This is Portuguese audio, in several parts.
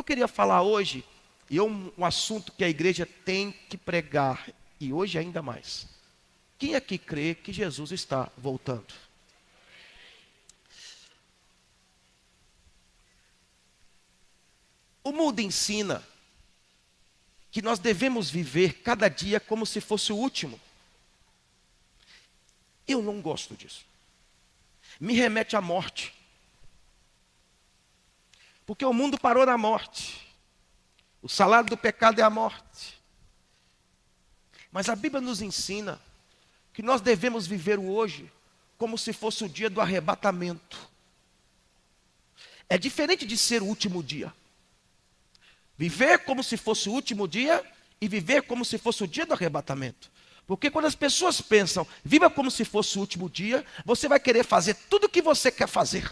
Eu queria falar hoje, e é um assunto que a igreja tem que pregar, e hoje ainda mais. Quem aqui crê que Jesus está voltando? O mundo ensina que nós devemos viver cada dia como se fosse o último. Eu não gosto disso. Me remete à morte. Porque o mundo parou na morte. O salário do pecado é a morte. Mas a Bíblia nos ensina que nós devemos viver o hoje como se fosse o dia do arrebatamento. É diferente de ser o último dia. Viver como se fosse o último dia e viver como se fosse o dia do arrebatamento. Porque quando as pessoas pensam, viva como se fosse o último dia, você vai querer fazer tudo o que você quer fazer.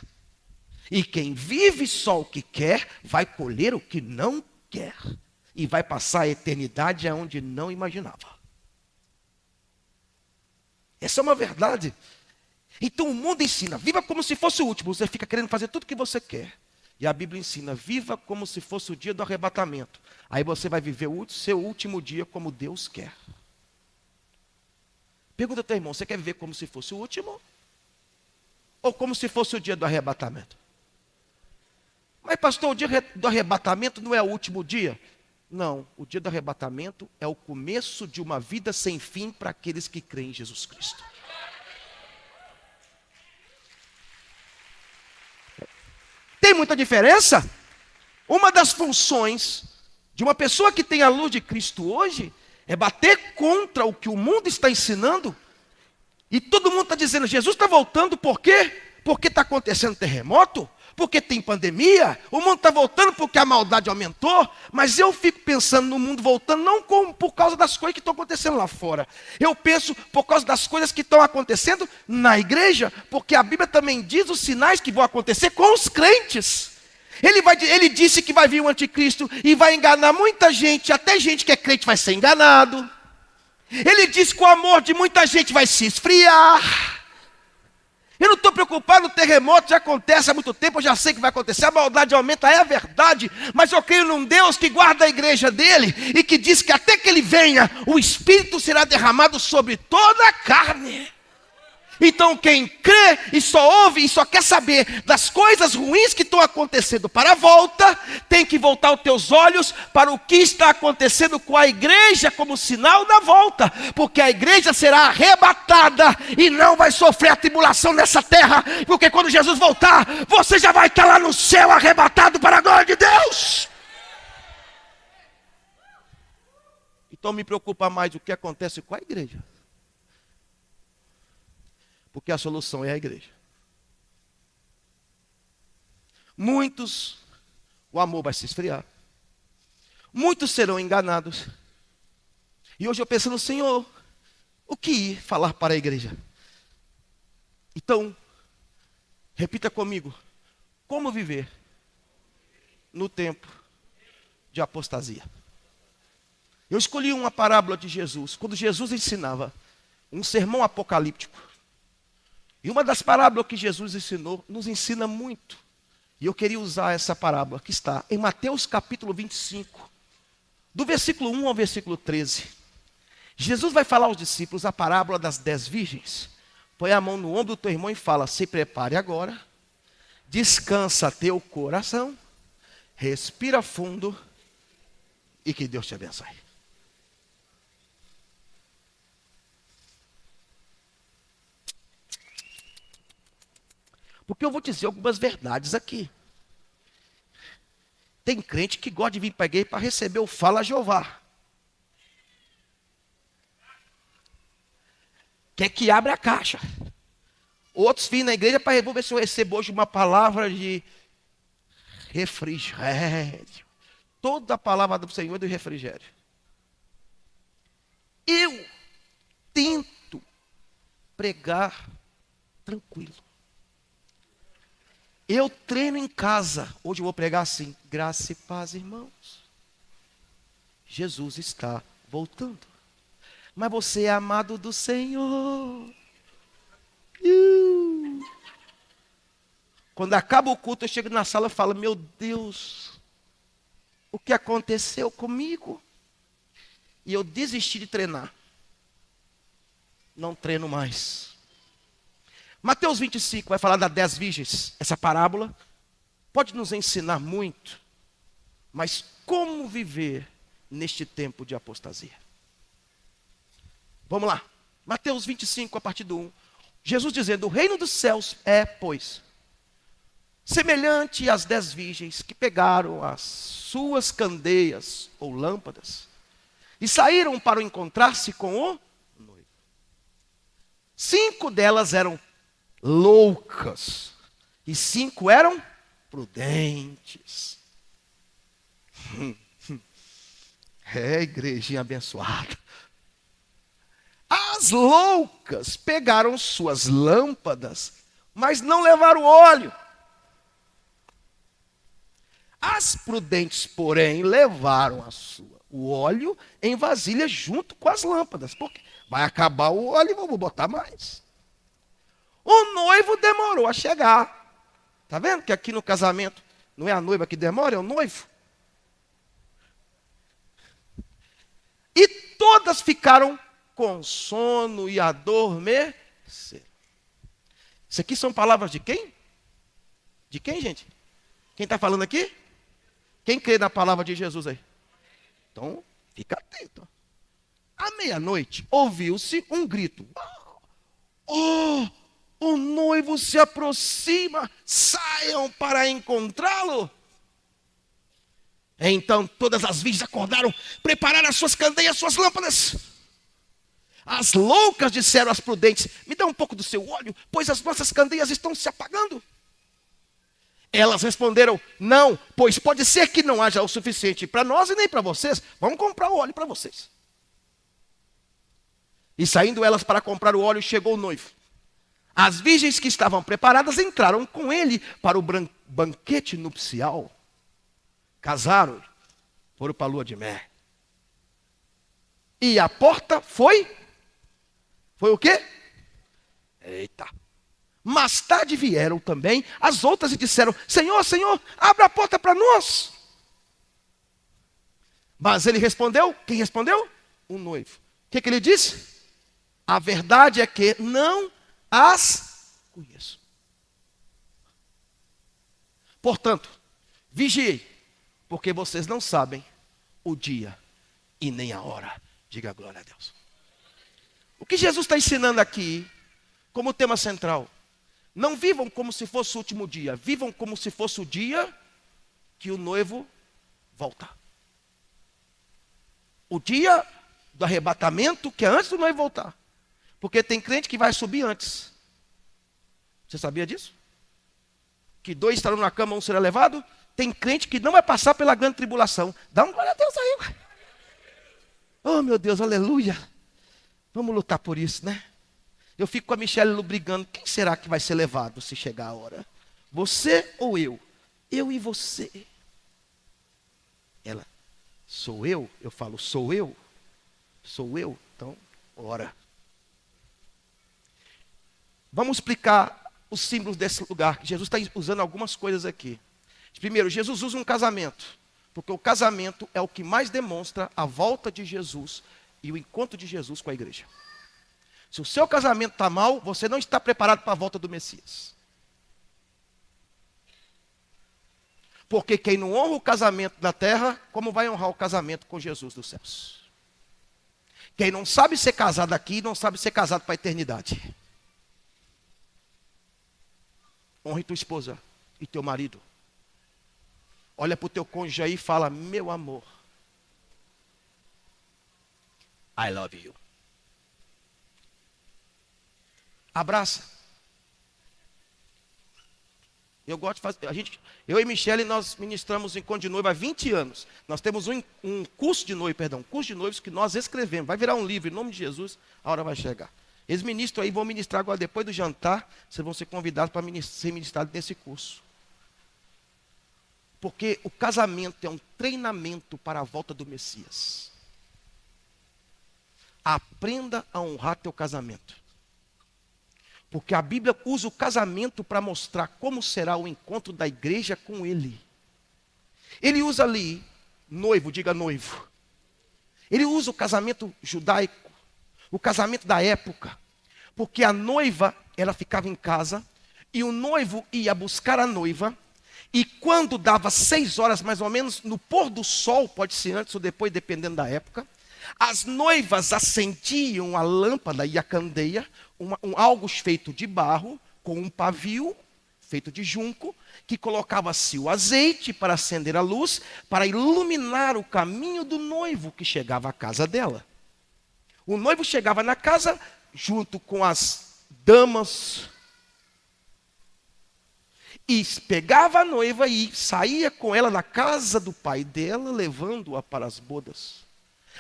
E quem vive só o que quer, vai colher o que não quer. E vai passar a eternidade aonde não imaginava. Essa é uma verdade. Então o mundo ensina, viva como se fosse o último. Você fica querendo fazer tudo o que você quer. E a Bíblia ensina, viva como se fosse o dia do arrebatamento. Aí você vai viver o seu último dia como Deus quer. Pergunta ao teu irmão, você quer viver como se fosse o último? Ou como se fosse o dia do arrebatamento? Mas pastor, o dia do arrebatamento não é o último dia? Não, o dia do arrebatamento é o começo de uma vida sem fim para aqueles que creem em Jesus Cristo. Tem muita diferença? Uma das funções de uma pessoa que tem a luz de Cristo hoje é bater contra o que o mundo está ensinando. E todo mundo está dizendo, Jesus está voltando, por quê? Porque está acontecendo terremoto, porque tem pandemia, o mundo está voltando porque a maldade aumentou, mas eu fico pensando no mundo voltando não por causa das coisas que estão acontecendo lá fora. Eu penso por causa das coisas que estão acontecendo na igreja, porque a Bíblia também diz os sinais que vão acontecer com os crentes. Ele disse que vai vir o anticristo e vai enganar muita gente, até gente que é crente vai ser enganado. Ele disse que o amor de muita gente vai se esfriar. Eu não estou preocupado, o terremoto já acontece há muito tempo, eu já sei que vai acontecer, a maldade aumenta, é a verdade, mas eu creio num Deus que guarda a igreja dele, e que diz que até que ele venha, o Espírito será derramado sobre toda a carne. Então quem crê e só ouve e só quer saber das coisas ruins que estão acontecendo para a volta, tem que voltar os teus olhos para o que está acontecendo com a igreja como sinal da volta, porque a igreja será arrebatada e não vai sofrer a tribulação nessa terra, porque quando Jesus voltar, você já vai estar lá no céu arrebatado para a glória de Deus. Então me preocupa mais o que acontece com a igreja. Porque a solução é a igreja. Muitos, o amor vai se esfriar. Muitos serão enganados. E hoje eu penso no Senhor, o que falar para a igreja? Então, repita comigo, como viver no tempo de apostasia? Eu escolhi uma parábola de Jesus, quando Jesus ensinava um sermão apocalíptico. E uma das parábolas que Jesus ensinou, nos ensina muito. E eu queria usar essa parábola que está em Mateus capítulo 25, do versículo 1 ao versículo 13. Jesus vai falar aos discípulos a parábola das 10 virgens. Põe a mão no ombro do teu irmão e fala, se prepare agora, descansa teu coração, respira fundo e que Deus te abençoe. Porque eu vou dizer algumas verdades aqui. Tem crente que gosta de vir para a igreja para receber o Fala Jeová. Quer que abra a caixa. Outros vêm na igreja para ver se eu recebo hoje uma palavra de refrigério. Toda a palavra do Senhor é do refrigério. Eu tento pregar tranquilo. Eu treino em casa. Hoje eu vou pregar assim. Graça e paz, irmãos. Jesus está voltando. Mas você é amado do Senhor. Quando acaba o culto, eu chego na sala e falo, meu Deus, o que aconteceu comigo. E eu desisti de treinar. Não treino mais. Mateus 25 vai falar das 10 virgens. Essa parábola pode nos ensinar muito. Mas como viver neste tempo de apostasia? Vamos lá. Mateus 25, a partir do 1. Jesus dizendo: o reino dos céus é, pois, semelhante às 10 virgens que pegaram as suas candeias ou lâmpadas e saíram para encontrar-se com o noivo. 5 delas eram loucas e 5 eram prudentes. É, igrejinha abençoada. As loucas pegaram suas lâmpadas, mas não levaram óleo. As prudentes, porém, levaram o óleo em vasilha junto com as lâmpadas. Porque vai acabar o óleo e vamos botar mais. O noivo demorou a chegar. Está vendo que aqui no casamento não é a noiva que demora, é o noivo. E todas ficaram com sono e adormeceram. Isso aqui são palavras de quem? De quem, gente? Quem está falando aqui? Quem crê na palavra de Jesus aí? Então, fica atento. À meia-noite, ouviu-se um grito. Oh, o noivo se aproxima, saiam para encontrá-lo. Então todas as virgens acordaram, prepararam as suas candeias, as suas lâmpadas. As loucas disseram às prudentes: me dá um pouco do seu óleo, pois as nossas candeias estão se apagando. Elas responderam: não, pois pode ser que não haja o suficiente para nós e nem para vocês. Vamos comprar o óleo para vocês. E saindo elas para comprar o óleo, chegou o noivo. As virgens que estavam preparadas entraram com ele para o banquete nupcial. Casaram, foram para a lua de mel. E a porta foi o quê? Eita. Mais tarde vieram também as outras e disseram: Senhor, Senhor, abra a porta para nós. Mas ele respondeu, quem respondeu? O noivo. O que ele disse? A verdade é que não as conheço. Portanto, vigiei, porque vocês não sabem o dia e nem a hora. Diga glória a Deus. O que Jesus está ensinando aqui, como tema central: não vivam como se fosse o último dia, vivam como se fosse o dia que o noivo volta. O dia do arrebatamento, que é antes do noivo voltar. Porque tem crente que vai subir antes. Você sabia disso? Que 2 estarão na cama, 1 será levado. Tem crente que não vai passar pela grande tribulação. Dá um glória a Deus aí. Oh, meu Deus, aleluia. Vamos lutar por isso, né? Eu fico com a Michelle brigando. Quem será que vai ser levado se chegar a hora? Você ou eu? Eu e você. Ela, sou eu? Eu falo, sou eu? Sou eu? Então, ora. Vamos explicar os símbolos desse lugar. Jesus está usando algumas coisas aqui. Primeiro, Jesus usa um casamento, porque o casamento é o que mais demonstra a volta de Jesus e o encontro de Jesus com a igreja. Se o seu casamento está mal, você não está preparado para a volta do Messias. Porque quem não honra o casamento da terra, como vai honrar o casamento com Jesus dos céus? Quem não sabe ser casado aqui, não sabe ser casado para a eternidade. Honre tua esposa e teu marido. Olha para o teu cônjuge aí e fala: meu amor, I love you. Abraça. Eu gosto de fazer. Eu e Michele, nós ministramos encontro de noiva há 20 anos. Nós temos um curso de noivo, um curso de noivos que nós escrevemos. Vai virar um livro, em nome de Jesus, a hora vai chegar. Eles ministram aí, vão ministrar agora depois do jantar. Vocês vão ser convidados para ser ministrados nesse curso. Porque o casamento é um treinamento para a volta do Messias. Aprenda a honrar teu casamento. Porque a Bíblia usa o casamento para mostrar como será o encontro da igreja com Ele. Ele usa ali noivo, diga noivo. Ele usa o casamento judaico, o casamento da época, porque a noiva, ela ficava em casa, e o noivo ia buscar a noiva, e quando dava 6 horas, mais ou menos, no pôr do sol, pode ser antes ou depois, dependendo da época, as noivas acendiam a lâmpada e a candeia, algo feito de barro, com um pavio, feito de junco, que colocava-se o azeite para acender a luz, para iluminar o caminho do noivo que chegava à casa dela. O noivo chegava na casa, junto com as damas, e pegava a noiva e saía com ela na casa do pai dela, levando-a para as bodas.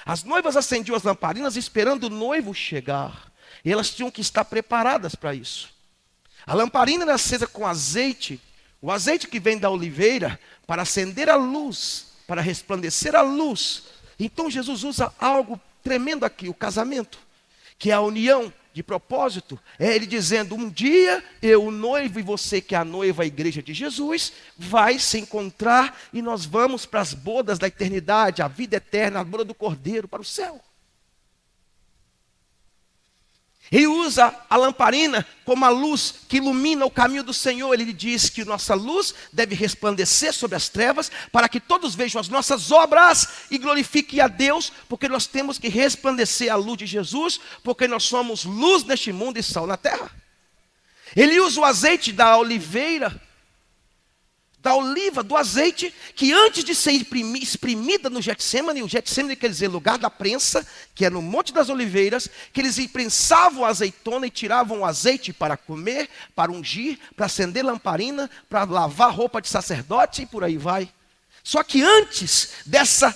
As noivas acendiam as lamparinas esperando o noivo chegar. E elas tinham que estar preparadas para isso. A lamparina era acesa com azeite, o azeite que vem da oliveira, para acender a luz, para resplandecer a luz. Então Jesus usa algo tremendo aqui, o casamento, que é a união de propósito. É ele dizendo, um dia eu, o noivo, e você que é a noiva, a igreja de Jesus, vai se encontrar e nós vamos para as bodas da eternidade, a vida eterna, a boda do Cordeiro, para o céu. Ele usa a lamparina como a luz que ilumina o caminho do Senhor. Ele diz que nossa luz deve resplandecer sobre as trevas, para que todos vejam as nossas obras e glorifiquem a Deus, porque nós temos que resplandecer a luz de Jesus, porque nós somos luz neste mundo e sal na terra. Ele usa o azeite da oliveira, da oliva, do azeite, que antes de ser exprimida no Getsemane, o Getsemane quer dizer lugar da prensa, que é no Monte das Oliveiras, que eles prensavam a azeitona e tiravam o azeite para comer, para ungir, para acender lamparina, para lavar roupa de sacerdote e por aí vai. Só que antes dessa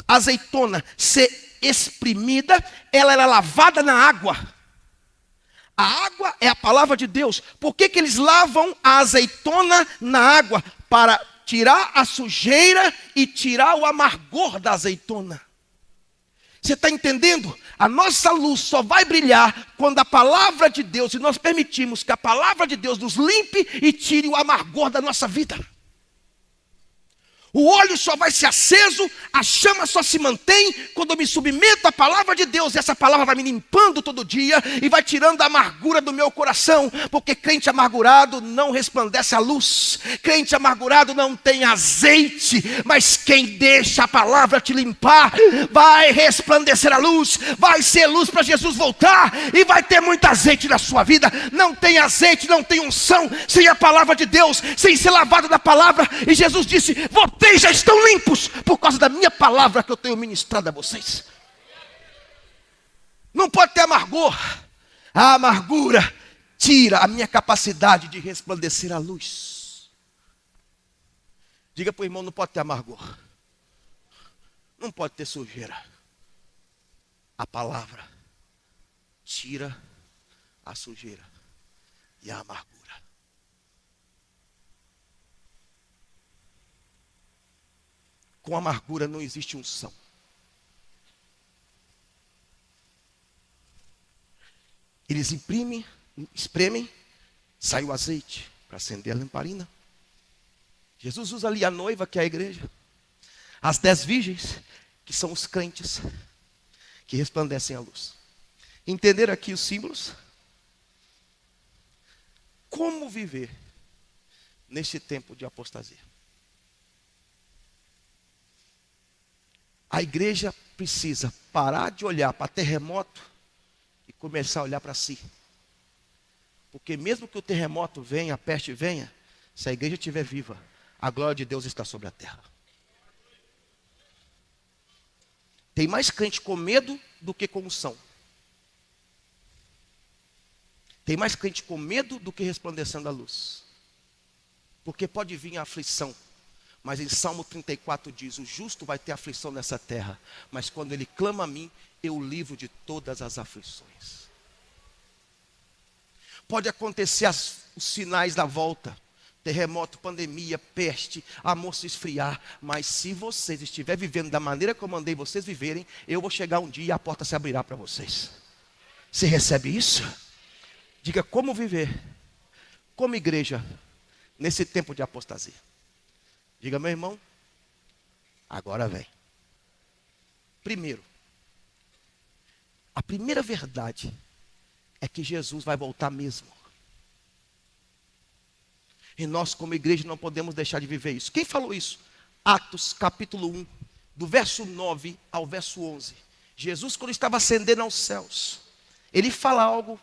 azeitona ser exprimida, ela era lavada na água. A água é a palavra de Deus. Por que eles lavam a azeitona na água? Para tirar a sujeira e tirar o amargor da azeitona. Você está entendendo? A nossa luz só vai brilhar quando a palavra de Deus, e nós permitimos que a palavra de Deus nos limpe e tire o amargor da nossa vida. O óleo só vai ser aceso, a chama só se mantém quando eu me submeto à palavra de Deus. E essa palavra vai me limpando todo dia e vai tirando a amargura do meu coração. Porque crente amargurado não resplandece a luz. Crente amargurado não tem azeite. Mas quem deixa a palavra te limpar, vai resplandecer a luz. Vai ser luz para Jesus voltar. E vai ter muito azeite na sua vida. Não tem azeite, não tem unção sem a palavra de Deus, sem ser lavado da palavra. E Jesus disse, vocês já estão limpos por causa da minha palavra que eu tenho ministrado a vocês. Não pode ter amargor. A amargura tira a minha capacidade de resplandecer a luz. Diga para o irmão, não pode ter amargor. Não pode ter sujeira. A palavra tira a sujeira e a amargura. Com amargura não existe unção. Eles espremem, sai o azeite para acender a lamparina. Jesus usa ali a noiva, que é a igreja. As 10 virgens, que são os crentes, que resplandecem a luz. Entenderam aqui os símbolos? Como viver neste tempo de apostasia? A igreja precisa parar de olhar para terremoto e começar a olhar para si. Porque mesmo que o terremoto venha, a peste venha, se a igreja estiver viva, a glória de Deus está sobre a terra. Tem mais crente com medo do que com unção. Tem mais crente com medo do que resplandecendo a luz. Porque pode vir a aflição. Mas em Salmo 34 diz, o justo vai ter aflição nessa terra, mas quando ele clama a mim, eu o livro de todas as aflições. Pode acontecer os sinais da volta, terremoto, pandemia, peste, amor se esfriar, mas se vocês estiverem vivendo da maneira como eu mandei vocês viverem, eu vou chegar um dia e a porta se abrirá para vocês. Você recebe isso? Diga, como viver como igreja nesse tempo de apostasia? Diga, meu irmão, Agora vem. Primeiro, a primeira verdade é que Jesus vai voltar mesmo. E nós, como igreja, não podemos deixar de viver isso. Quem falou isso? Atos, capítulo 1, do verso 9 ao verso 11. Jesus, quando estava ascendendo aos céus, ele fala algo,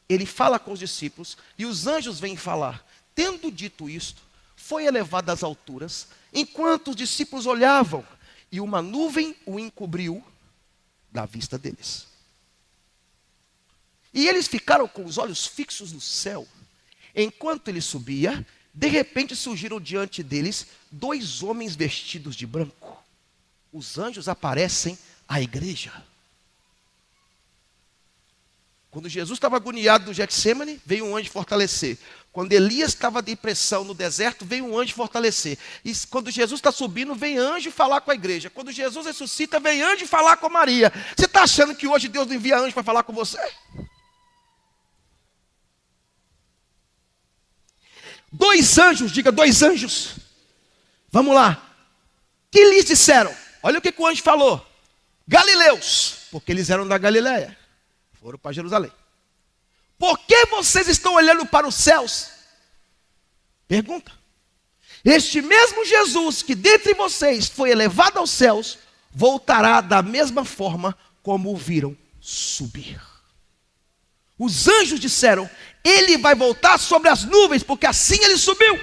ele fala com os discípulos, e os anjos vêm falar. Tendo dito isto, foi elevado às alturas, enquanto os discípulos olhavam, e uma nuvem o encobriu da vista deles. E eles ficaram com os olhos fixos no céu. Enquanto ele subia, de repente surgiram diante deles 2 homens vestidos de branco. Os anjos aparecem à igreja. Quando Jesus estava agoniado no Getsêmani, veio um anjo fortalecer. Quando Elias estava de depressão no deserto, veio um anjo fortalecer. E quando Jesus está subindo, vem anjo falar com a igreja. Quando Jesus ressuscita, vem anjo falar com Maria. Você está achando que hoje Deus não envia anjo para falar com você? 2 anjos, diga 2 anjos. Vamos lá. Que lhes disseram? Olha o que o anjo falou. Galileus, porque eles eram da Galileia. Foram para Jerusalém. Por que vocês estão olhando para os céus? Pergunta. Este mesmo Jesus que dentre vocês foi elevado aos céus, voltará da mesma forma como o viram subir. Os anjos disseram, ele vai voltar sobre as nuvens, porque assim ele subiu.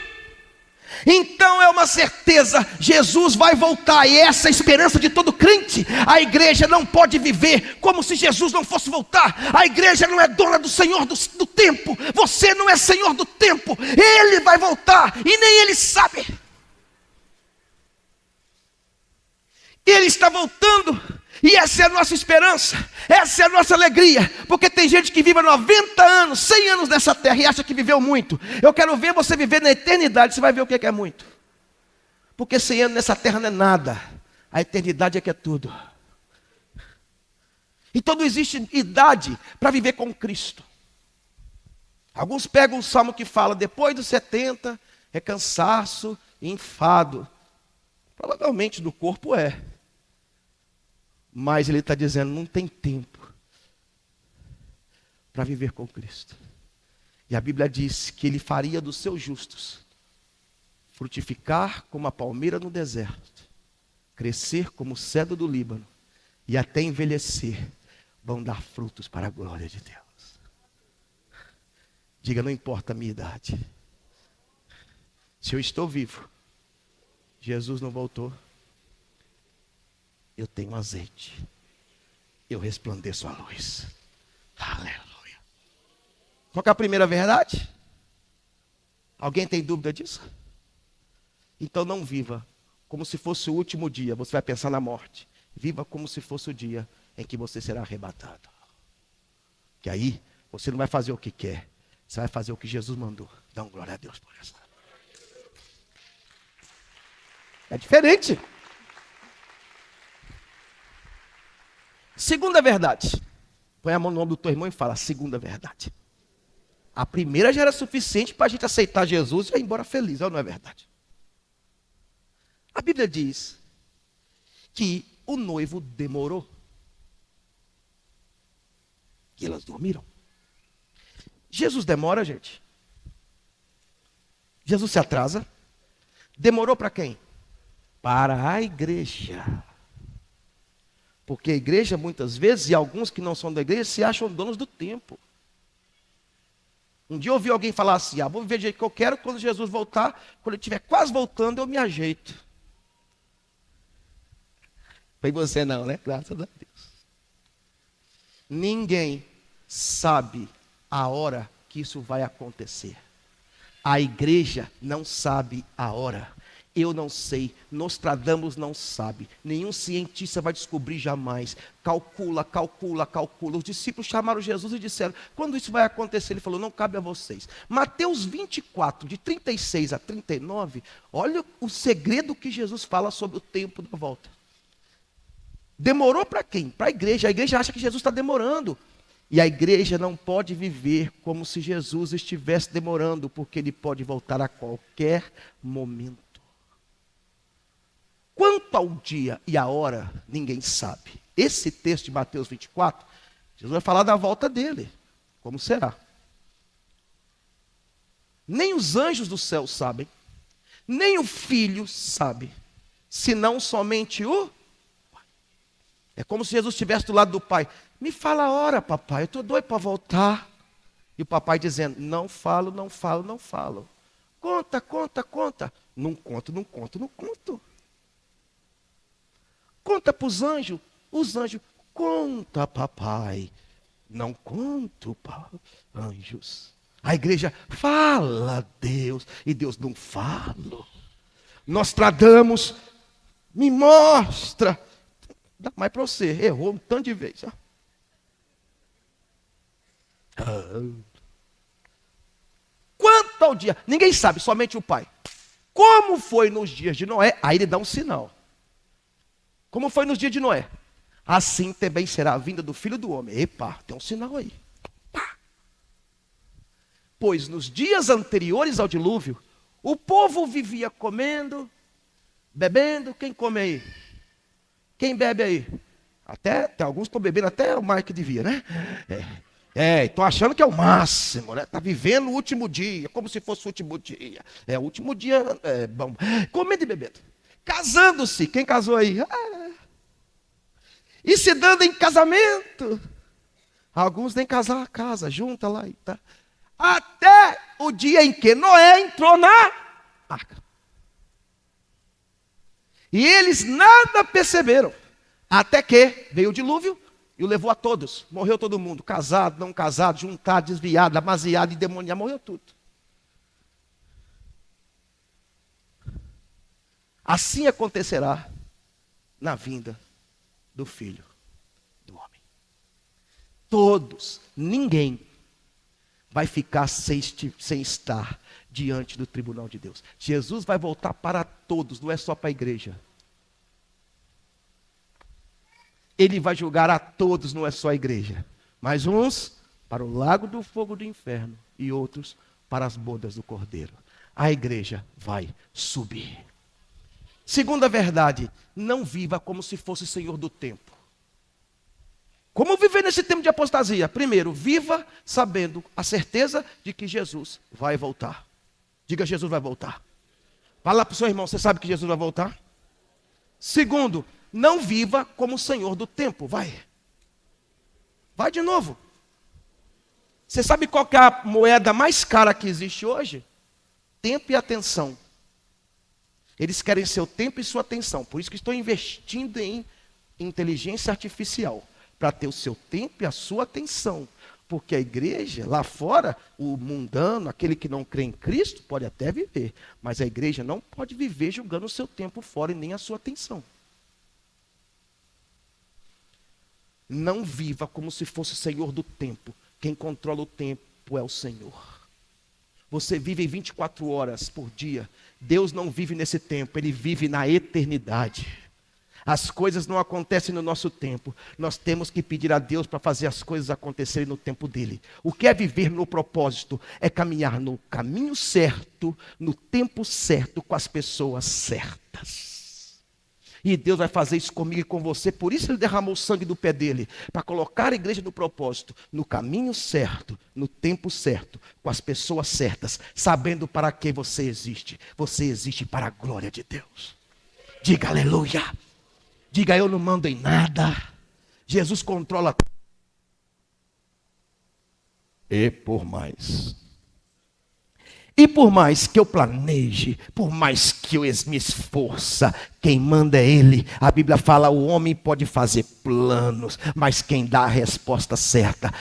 Então é uma certeza, Jesus vai voltar, e essa é a esperança de todo crente. A igreja não pode viver como se Jesus não fosse voltar. A igreja não é dona do Senhor do tempo. Você não é Senhor do tempo. Ele vai voltar, e nem ele sabe. Ele está voltando, e essa é a nossa esperança, essa é a nossa alegria, porque tem gente que vive 90 anos, 100 anos nessa terra e acha que viveu muito. Eu quero ver você viver na eternidade, você vai ver o que é muito. Porque 100 anos nessa terra não é nada, a eternidade é que é tudo. Então não existe idade para viver com Cristo. Alguns pegam o salmo que fala, depois dos 70 é cansaço e enfado. Provavelmente do corpo é. Mas ele está dizendo, não tem tempo para viver com Cristo. E a Bíblia diz que ele faria dos seus justos frutificar como a palmeira no deserto, crescer como o cedro do Líbano, e até envelhecer, vão dar frutos para a glória de Deus. Diga, não importa a minha idade. Se eu estou vivo, Jesus não voltou, eu tenho azeite, eu resplandeço a luz. Aleluia. Qual que é a primeira verdade? Alguém tem dúvida disso? Então não viva como se fosse o último dia, você vai pensar na morte. Viva como se fosse o dia em que você será arrebatado. Que aí, você não vai fazer o que quer, você vai fazer o que Jesus mandou. Dá um glória a Deus por essa. É diferente. Segunda verdade. Põe a mão no ombro do teu irmão e fala, segunda verdade. A primeira já era suficiente para a gente aceitar Jesus e ir embora feliz, ou não é verdade? A Bíblia diz que o noivo demorou. E elas dormiram. Jesus demora, gente. Jesus se atrasa. Demorou para quem? Para a igreja. Porque a igreja, muitas vezes, e alguns que não são da igreja, se acham donos do tempo. Um dia eu ouvi alguém falar assim, vou viver do jeito que eu quero, quando Jesus voltar, quando ele estiver quase voltando, eu me ajeito. Foi você não, né? Graças a Deus. Ninguém sabe a hora que isso vai acontecer. A igreja não sabe a hora. Eu não sei, Nostradamus não sabe, nenhum cientista vai descobrir jamais. Calcula. Os discípulos chamaram Jesus e disseram, quando isso vai acontecer? Ele falou, não cabe a vocês. Mateus 24, de 36 a 39, olha o segredo que Jesus fala sobre o tempo da volta. Demorou para quem? Para a igreja acha que Jesus está demorando. E a igreja não pode viver como se Jesus estivesse demorando, porque ele pode voltar a qualquer momento. Quanto ao dia e a hora, ninguém sabe. Esse texto de Mateus 24, Jesus vai falar da volta dele. Como será? Nem os anjos do céu sabem, nem o Filho sabe, senão somente o Pai. É como se Jesus estivesse do lado do Pai. Me fala a hora, papai, eu estou doido para voltar. E o papai dizendo, não falo, não falo, não falo. Conta, conta, conta. Não conto, não conto, não conto. Conta para os anjos, conta, papai. Não conto para anjos. A igreja fala Deus, e Deus não fala. Nós tradamos, me mostra. Dá mais para você, errou um tanto de vezes. Quanto ao dia, ninguém sabe, somente o Pai. Como foi nos dias de Noé? Aí ele dá um sinal. Como foi nos dias de Noé? Assim também será a vinda do Filho do Homem. Epa, tem um sinal aí. Pois nos dias anteriores ao dilúvio, o povo vivia comendo, bebendo. Quem come aí? Quem bebe aí? Até, tem alguns que estão bebendo até o mais que devia, né? Estão achando que é o máximo, né? Está vivendo o último dia, como se fosse o último dia. O último dia, bom. Comendo e bebendo. Casando-se. Quem casou aí? E se dando em casamento. Alguns nem casar a casa, junta lá e tá. Até o dia em que Noé entrou na arca. E eles nada perceberam. Até que veio o dilúvio e o levou a todos. Morreu todo mundo. Casado, não casado, juntado, desviado, amaziado, endemoniado. Morreu tudo. Assim acontecerá na vinda do Filho do Homem. Todos, ninguém vai ficar sem estar diante do tribunal de Deus. Jesus vai voltar para todos, não é só para a igreja. Ele vai julgar a todos, não é só a igreja. Mas uns para o lago do fogo do inferno e outros para as bodas do Cordeiro. A igreja vai subir. Segunda verdade, não viva como se fosse senhor do tempo. Como viver nesse tempo de apostasia? Primeiro, viva sabendo a certeza de que Jesus vai voltar. Diga, Jesus vai voltar. Fala para o seu irmão, você sabe que Jesus vai voltar? Segundo, não viva como senhor do tempo. Vai de novo. Você sabe qual que é a moeda mais cara que existe hoje? Tempo e atenção. Eles querem seu tempo e sua atenção. Por isso que estão investindo em inteligência artificial. Para ter o seu tempo e a sua atenção. Porque a igreja, lá fora, o mundano, aquele que não crê em Cristo, pode até viver. Mas a igreja não pode viver jogando o seu tempo fora e nem a sua atenção. Não viva como se fosse senhor do tempo. Quem controla o tempo é o Senhor. Você vive 24 horas por dia. Deus não vive nesse tempo, Ele vive na eternidade. As coisas não acontecem no nosso tempo. Nós temos que pedir a Deus para fazer as coisas acontecerem no tempo dEle. O que é viver no propósito? É caminhar no caminho certo, no tempo certo, com as pessoas certas. E Deus vai fazer isso comigo e com você. Por isso Ele derramou o sangue do pé dEle. Para colocar a igreja no propósito, no caminho certo, no tempo certo, com as pessoas certas, sabendo para que você existe. Você existe para a glória de Deus. Diga aleluia. Diga, eu não mando em nada. Jesus controla. E por mais que eu planeje, por mais que eu me esforça, quem manda é Ele. A Bíblia fala, o homem pode fazer planos, mas quem dá a resposta certa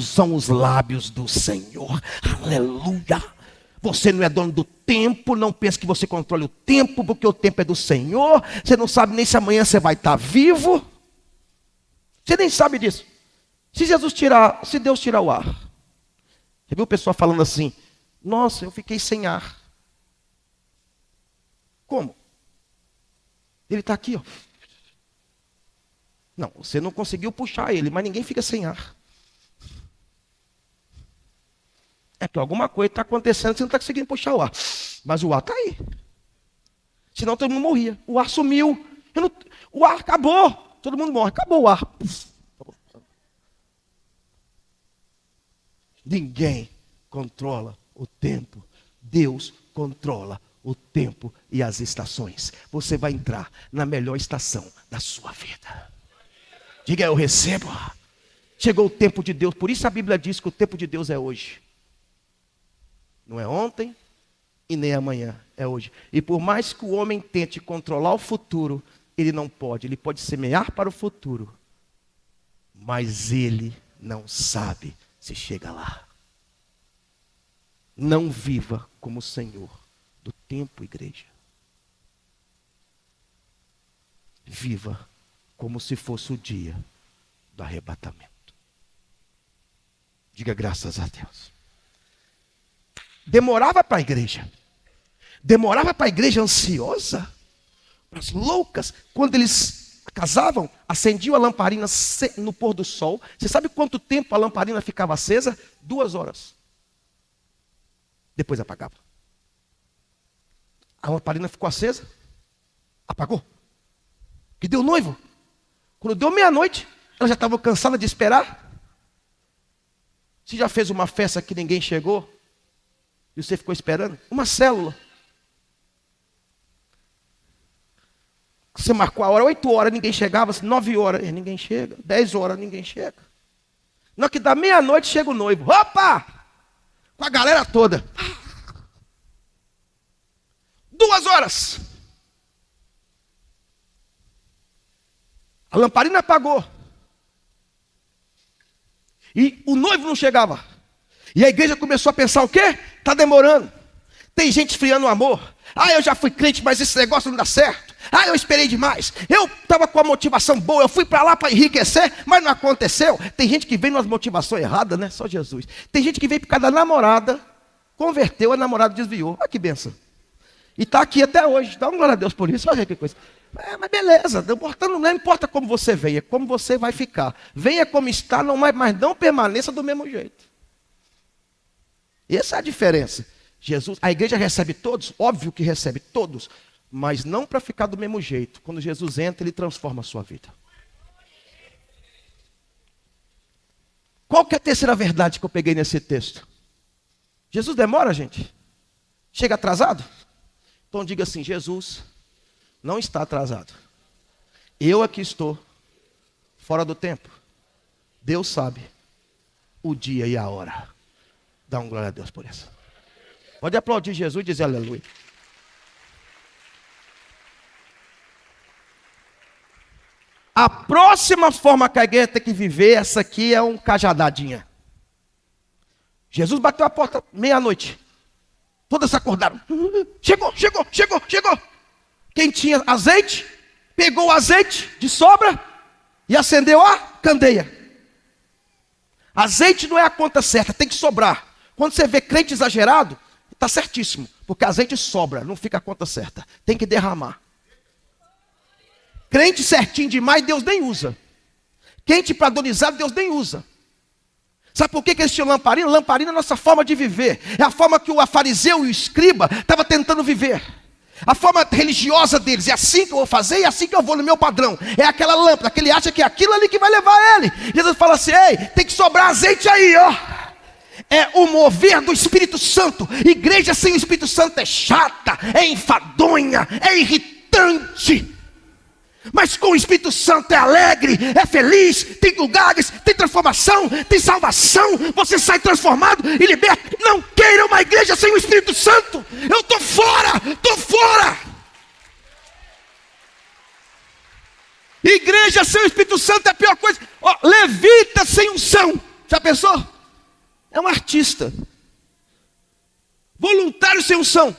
são os lábios do Senhor. Aleluia. Você não é dono do tempo, não pense que você controle o tempo, porque o tempo é do Senhor. Você não sabe nem se amanhã você vai estar vivo. Você nem sabe disso. Se Deus tirar o ar. Você viu o pessoal falando assim, nossa, eu fiquei sem ar. Como? Ele está aqui, ó. Não, você não conseguiu puxar ele, mas ninguém fica sem ar. É que alguma coisa está acontecendo, você não está conseguindo puxar o ar. Mas o ar está aí. Senão todo mundo morria. O ar sumiu. O ar acabou. Todo mundo morre. Acabou o ar. Ninguém controla o tempo. Deus controla o tempo e as estações. Você vai entrar na melhor estação da sua vida. Diga, eu recebo. Chegou o tempo de Deus. Por isso a Bíblia diz que o tempo de Deus é hoje. Não é ontem e nem amanhã, é hoje. E por mais que o homem tente controlar o futuro, ele não pode. Ele pode semear para o futuro, mas ele não sabe se chega lá. Não viva como o Senhor do tempo, igreja. Viva como se fosse o dia do arrebatamento. Diga graças a Deus. Demorava para a igreja. Demorava para a igreja ansiosa, para as loucas. Quando eles casavam, acendiam a lamparina no pôr do sol. Você sabe quanto tempo a lamparina ficava acesa? 2 horas. Depois apagava. A lamparina ficou acesa, apagou. Que deu noivo. Quando deu meia-noite, ela já estava cansada de esperar. Você já fez uma festa que ninguém chegou? E você ficou esperando? Uma célula. Você marcou a hora, 8 horas, ninguém chegava. 9 horas, ninguém chega. 10 horas, ninguém chega. Na que dá meia-noite, chega o noivo. Opa! Com a galera toda. 2 horas. A lamparina apagou. E o noivo não chegava. E a igreja começou a pensar o quê? Está demorando. Tem gente esfriando o amor. Eu já fui crente, mas esse negócio não dá certo. Eu esperei demais. Eu estava com a motivação boa. Eu fui para lá para enriquecer, mas não aconteceu. Tem gente que vem numa motivação errada, né? Só Jesus. Tem gente que veio por causa da namorada, converteu, a namorada desviou. Olha que benção. E está aqui até hoje. Dá uma glória a Deus por isso. Olha que coisa. Mas beleza, não importa como você veio, é como você vai ficar. Venha como está, mas não permaneça do mesmo jeito. Essa é a diferença. Jesus, a igreja recebe todos, óbvio que recebe todos, mas não para ficar do mesmo jeito. Quando Jesus entra, ele transforma a sua vida. Qual que é a terceira verdade que eu peguei nesse texto? Jesus demora, gente? Chega atrasado? Então diga assim, Jesus não está atrasado. Eu aqui estou fora do tempo. Deus sabe o dia e a hora. Dá um glória a Deus por isso. Pode aplaudir Jesus e dizer aleluia. A próxima forma que a igreja tem que viver, essa aqui é um cajadadinha. Jesus bateu a porta meia-noite. Todas acordaram. Chegou. Quem tinha azeite, pegou o azeite de sobra e acendeu a candeia. Azeite não é a conta certa, tem que sobrar. Quando você vê crente exagerado, está certíssimo. Porque azeite sobra, não fica a conta certa. Tem que derramar. Crente certinho demais, Deus nem usa. Crente padronizado, Deus nem usa. Sabe por que eles tinham lamparina? Lamparina é a nossa forma de viver. É a forma que o fariseu e o escriba estavam tentando viver. A forma religiosa deles. É assim que eu vou fazer e é assim que eu vou no meu padrão. É aquela lâmpada que ele acha que é aquilo ali que vai levar ele. Jesus fala assim, ei, tem que sobrar azeite aí, ó. É o mover do Espírito Santo. Igreja sem o Espírito Santo é chata, é enfadonha, é irritante. Mas com o Espírito Santo é alegre, é feliz, tem lugares, tem transformação, tem salvação. Você sai transformado e liberto. Não queira uma igreja sem o Espírito Santo. Eu estou fora. Igreja sem o Espírito Santo é a pior coisa. Levita sem unção. Já pensou? É um artista. Voluntário sem unção.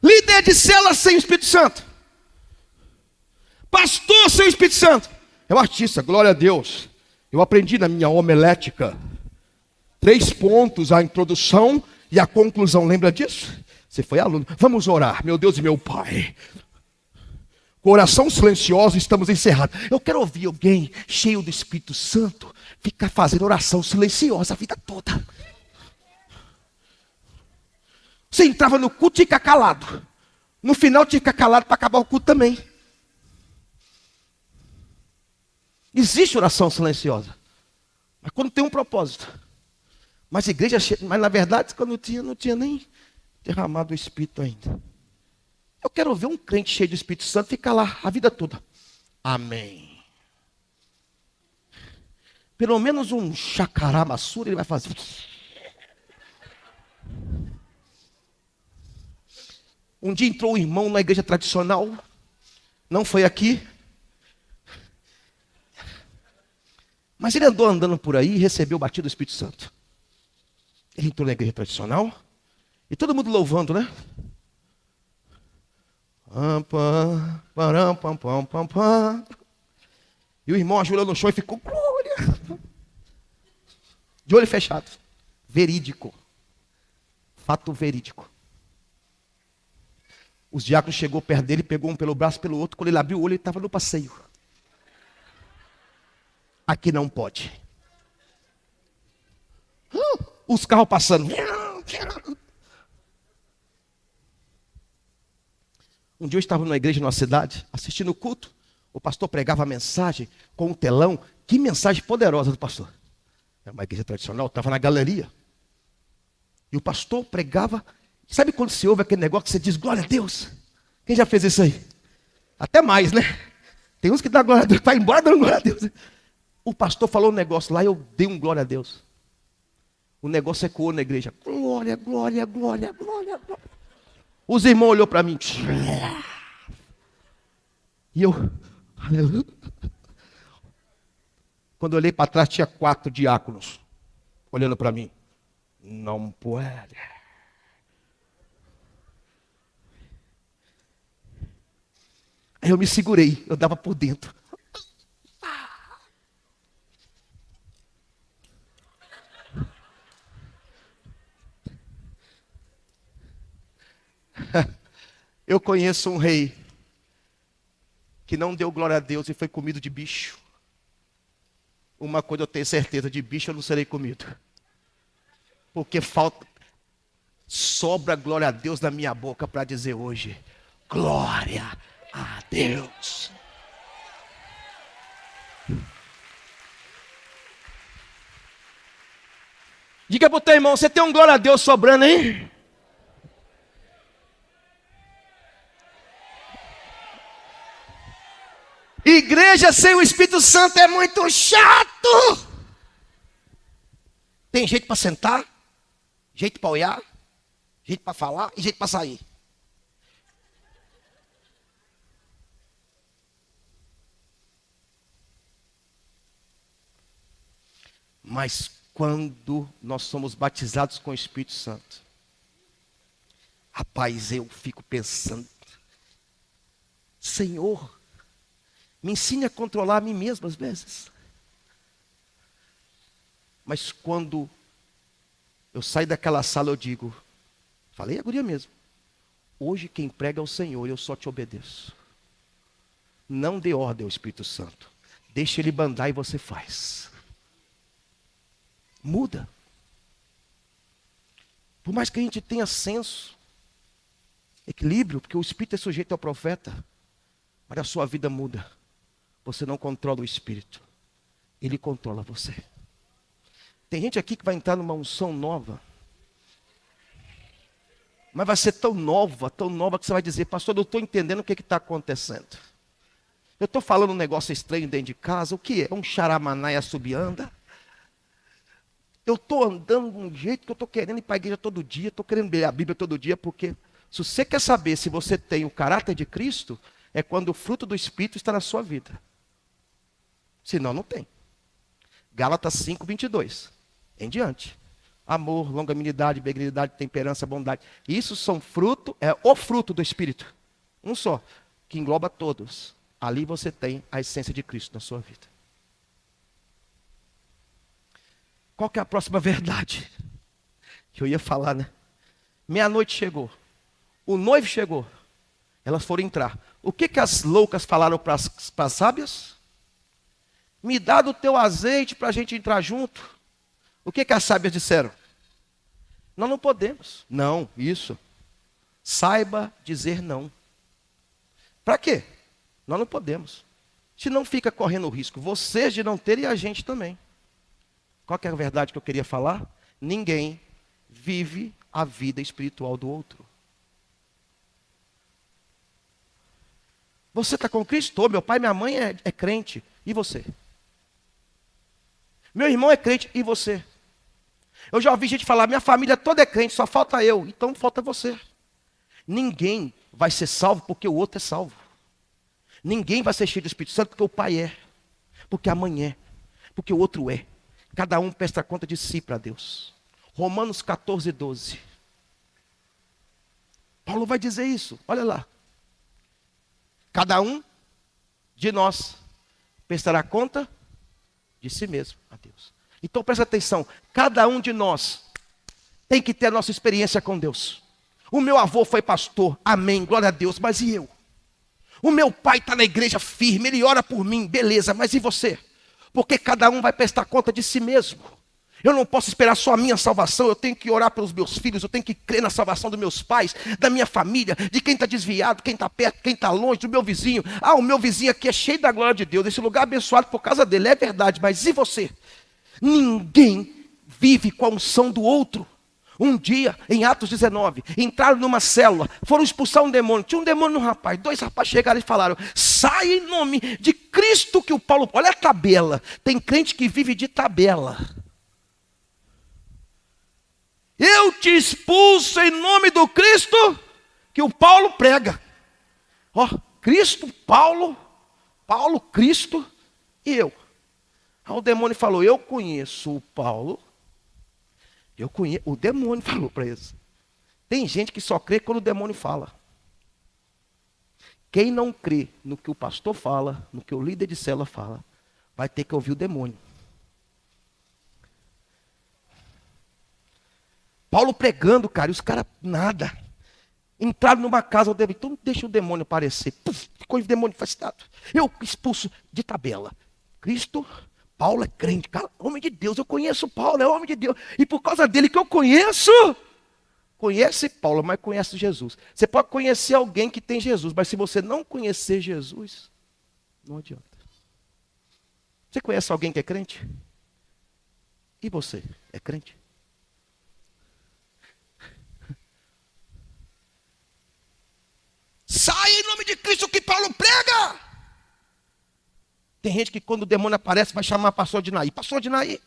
Líder de célula sem o Espírito Santo. Pastor sem o Espírito Santo. É um artista, glória a Deus. Eu aprendi na minha homilética 3 pontos, a introdução e a conclusão. Lembra disso? Você foi aluno. Vamos orar, meu Deus e meu Pai. Coração silencioso, estamos encerrados. Eu quero ouvir alguém cheio do Espírito Santo ficar fazendo oração silenciosa a vida toda. Você entrava no culto e fica calado. No final tinha que ficar calado para acabar o culto também. Existe oração silenciosa. Mas quando tem um propósito. Mas a igreja, mas na verdade, quando não tinha nem derramado o Espírito ainda. Eu quero ver um crente cheio do Espírito Santo ficar lá a vida toda. Amém. Pelo menos um chacaramassura ele vai fazer. Um dia entrou um irmão na igreja tradicional. Não foi aqui. Mas ele andou andando por aí e recebeu o batismo do Espírito Santo. Ele entrou na igreja tradicional. E todo mundo louvando, né? E o irmão ajoelhou no chão e ficou, glória. De olho fechado. Verídico. Fato verídico. Os diáconos chegou perto dele, pegou um pelo braço, pelo outro. Quando ele abriu o olho, ele estava no passeio. Aqui não pode. Os carros passando. Um dia eu estava numa igreja, numa cidade, assistindo o culto. O pastor pregava a mensagem com um telão. Que mensagem poderosa do pastor. É uma igreja tradicional, estava na galeria. E o pastor pregava. Sabe quando você ouve aquele negócio que você diz, glória a Deus? Quem já fez isso aí? Até mais, né? Tem uns que dão glória a Deus, vai embora dando glória a Deus. O pastor falou um negócio lá e eu dei um glória a Deus. O negócio ecoou na igreja. Glória, glória, glória, glória, glória. Os irmãos olhou para mim. E eu, aleluia. Quando eu olhei para trás, tinha 4 diáconos olhando para mim. Não pode. Aí eu me segurei, eu dava por dentro. Eu conheço um rei que não deu glória a Deus e foi comido de bicho. Uma coisa eu tenho certeza, de bicho eu não serei comido. Porque sobra glória a Deus na minha boca para dizer hoje, glória a Deus. Diga para o teu irmão, você tem um glória a Deus sobrando, hein? Igreja sem o Espírito Santo é muito chato. Tem jeito para sentar, jeito para olhar, jeito para falar e jeito para sair. Mas quando nós somos batizados com o Espírito Santo, rapaz, eu fico pensando, Senhor, me ensine a controlar a mim mesmo às vezes. Mas quando eu saio daquela sala, eu digo, falei a guria mesmo, hoje quem prega é o Senhor, eu só te obedeço. Não dê ordem ao Espírito Santo. Deixa ele mandar e você faz. Muda. Por mais que a gente tenha senso, equilíbrio, porque o Espírito é sujeito ao profeta, mas a sua vida muda. Você não controla o Espírito. Ele controla você. Tem gente aqui que vai entrar numa unção nova. Mas vai ser tão nova que você vai dizer, pastor, eu estou entendendo o que está acontecendo. Eu estou falando um negócio estranho dentro de casa. O que é? Um xaramanaia subianda? Eu estou andando de um jeito que eu estou querendo ir para a igreja todo dia. Estou querendo ler a Bíblia todo dia. Porque se você quer saber se você tem o caráter de Cristo, é quando o fruto do Espírito está na sua vida. Senão não tem. Gálatas 5:22. Em diante. Amor, longanimidade, benignidade, temperança, bondade. Isso são fruto, é o fruto do Espírito. Um só, que engloba todos. Ali você tem a essência de Cristo na sua vida. Qual que é a próxima verdade? Que eu ia falar, né? Meia-noite chegou. O noivo chegou. Elas foram entrar. O que as loucas falaram para as sábias? Me dá do teu azeite para a gente entrar junto. O que as sábias disseram? Nós não podemos. Não, isso. Saiba dizer não. Para quê? Nós não podemos. Se não fica correndo o risco, vocês de não ter e a gente também. Qual que é a verdade que eu queria falar? Ninguém vive a vida espiritual do outro. Você está com Cristo? Meu pai e minha mãe é crente. E você? Meu irmão é crente. E você? Eu já ouvi gente falar, minha família toda é crente, só falta eu. Então falta você. Ninguém vai ser salvo porque o outro é salvo. Ninguém vai ser cheio do Espírito Santo porque o pai é. Porque a mãe é. Porque o outro é. Cada um presta conta de si para Deus. Romanos 14, 12. Paulo vai dizer isso. Olha lá. Cada um de nós prestará conta de si mesmo a Deus. Então presta atenção. Cada um de nós tem que ter a nossa experiência com Deus. O meu avô foi pastor. Amém. Glória a Deus. Mas e eu? O meu pai está na igreja firme. Ele ora por mim. Beleza. Mas e você? Porque cada um vai prestar conta de si mesmo. Eu não posso esperar só a minha salvação, eu tenho que orar pelos meus filhos, eu tenho que crer na salvação dos meus pais, da minha família, de quem está desviado, quem está perto, quem está longe, do meu vizinho. O meu vizinho aqui é cheio da glória de Deus, esse lugar é abençoado por causa dele, é verdade, mas e você? Ninguém vive com a unção do outro. Um dia, em Atos 19, entraram numa célula, foram expulsar um demônio. Tinha um demônio no rapaz, 2 rapazes chegaram e falaram, sai em nome de Cristo que o Paulo... Olha a tabela, tem crente que vive de tabela. Eu te expulso em nome do Cristo que o Paulo prega. Cristo, Paulo, Cristo e eu. Aí o demônio falou, eu conheço o Paulo. O demônio falou para eles. Tem gente que só crê quando o demônio fala. Quem não crê no que o pastor fala, no que o líder de célula fala, vai ter que ouvir o demônio. Paulo pregando, cara, e os caras nada. Entraram numa casa, então deixa o demônio aparecer. Ficou o demônio fascinado. Eu expulso de tabela. Cristo, Paulo é crente, cara, homem de Deus. Eu conheço Paulo, é homem de Deus. E por causa dele que eu conheço, conhece Paulo, mas conhece Jesus. Você pode conhecer alguém que tem Jesus, mas se você não conhecer Jesus, não adianta. Você conhece alguém que é crente? E você, é crente? Sai em nome de Cristo que Paulo prega. Tem gente que quando o demônio aparece vai chamar pastor Adinaí. Pastor Adinaí,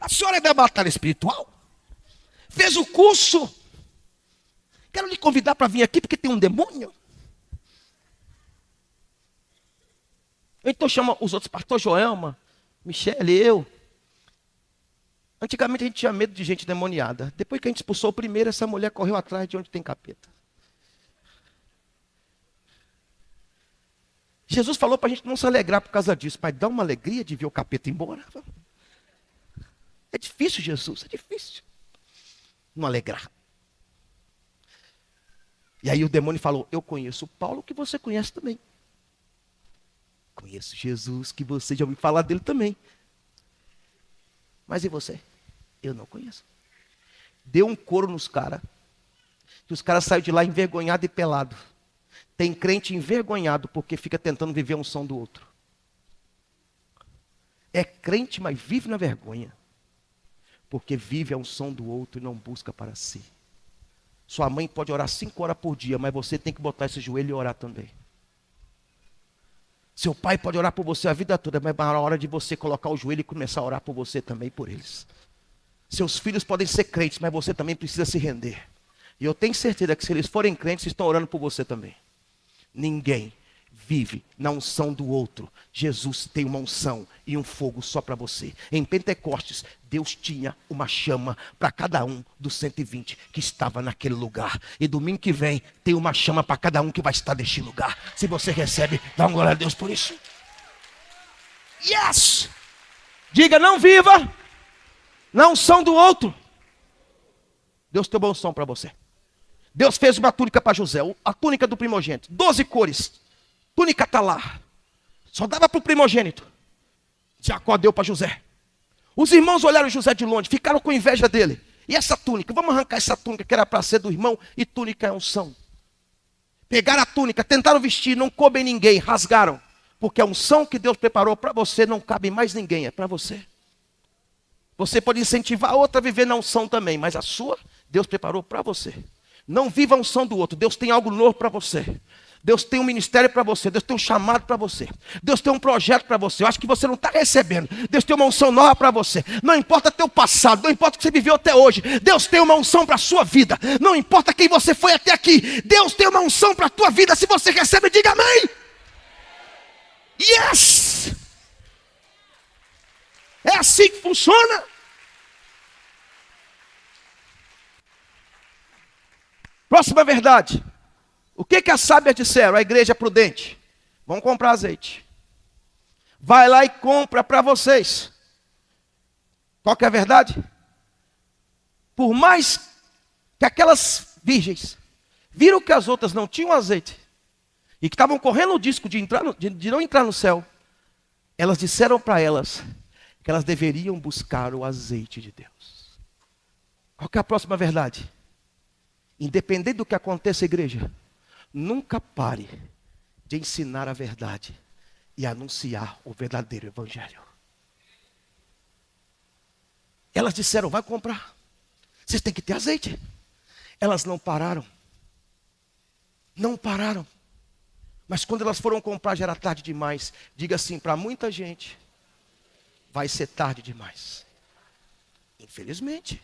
a senhora é da batalha espiritual? Fez o curso? Quero lhe convidar para vir aqui porque tem um demônio. Então chama os outros, pastor Joelma, Michele, eu. Antigamente a gente tinha medo de gente demoniada. Depois que a gente expulsou o primeiro, essa mulher correu atrás de onde tem capeta. Jesus falou para a gente não se alegrar por causa disso, mas dá uma alegria de ver o capeta embora. É difícil, Jesus, é difícil não alegrar. E aí o demônio falou, eu conheço Paulo que você conhece também. Conheço Jesus que você já ouviu falar dele também. Mas e você? Eu não conheço. Deu um couro nos caras, que os caras saíram de lá envergonhados e pelados. Tem crente envergonhado porque fica tentando viver a unção do outro. É crente, mas vive na vergonha. Porque vive a unção do outro e não busca para si. Sua mãe pode orar 5 horas por dia, mas você tem que botar esse joelho e orar também. Seu pai pode orar por você a vida toda, mas na hora de você colocar o joelho e começar a orar por você também, por eles. Seus filhos podem ser crentes, mas você também precisa se render. E eu tenho certeza que se eles forem crentes, eles estão orando por você também. Ninguém vive na unção do outro. Jesus tem uma unção e um fogo só para você. Em Pentecostes, Deus tinha uma chama para cada um dos 120 que estava naquele lugar. E domingo que vem, tem uma chama para cada um que vai estar neste lugar. Se você recebe, dá uma glória a Deus por isso. Yes! Diga, não viva na unção do outro. Deus tem uma unção para você. Deus fez uma túnica para José, a túnica do primogênito, 12 cores. Túnica está lá. Só dava para o primogênito. Jacó deu para José. Os irmãos olharam José de longe, ficaram com inveja dele. E essa túnica, vamos arrancar essa túnica que era para ser do irmão, e túnica é unção. Pegaram a túnica, tentaram vestir, não coube em ninguém, rasgaram. Porque a unção que Deus preparou para você não cabe em mais ninguém, é para você. Você pode incentivar a outra a viver na unção também, mas a sua, Deus preparou para você. Não viva a unção do outro, Deus tem algo novo para você. Deus tem um ministério para você, Deus tem um chamado para você. Deus tem um projeto para você, eu acho que você não está recebendo. Deus tem uma unção nova para você. Não importa teu passado, não importa o que você viveu até hoje. Deus tem uma unção para a sua vida. Não importa quem você foi até aqui. Deus tem uma unção para a tua vida. Se você recebe, diga amém. Yes! É assim que funciona. Próxima verdade. O que as sábias disseram? A igreja prudente. Vão comprar azeite. Vai lá e compra para vocês. Qual que é a verdade? Por mais que aquelas virgens viram que as outras não tinham azeite e que estavam correndo o risco de não entrar no céu, elas disseram para elas que elas deveriam buscar o azeite de Deus. Qual que é a próxima verdade? Independente do que aconteça, igreja, nunca pare de ensinar a verdade e anunciar o verdadeiro evangelho. Elas disseram, vai comprar. Vocês têm que ter azeite. Elas não pararam. Não pararam. Mas quando elas foram comprar já era tarde demais. Diga assim, para muita gente, vai ser tarde demais. Infelizmente.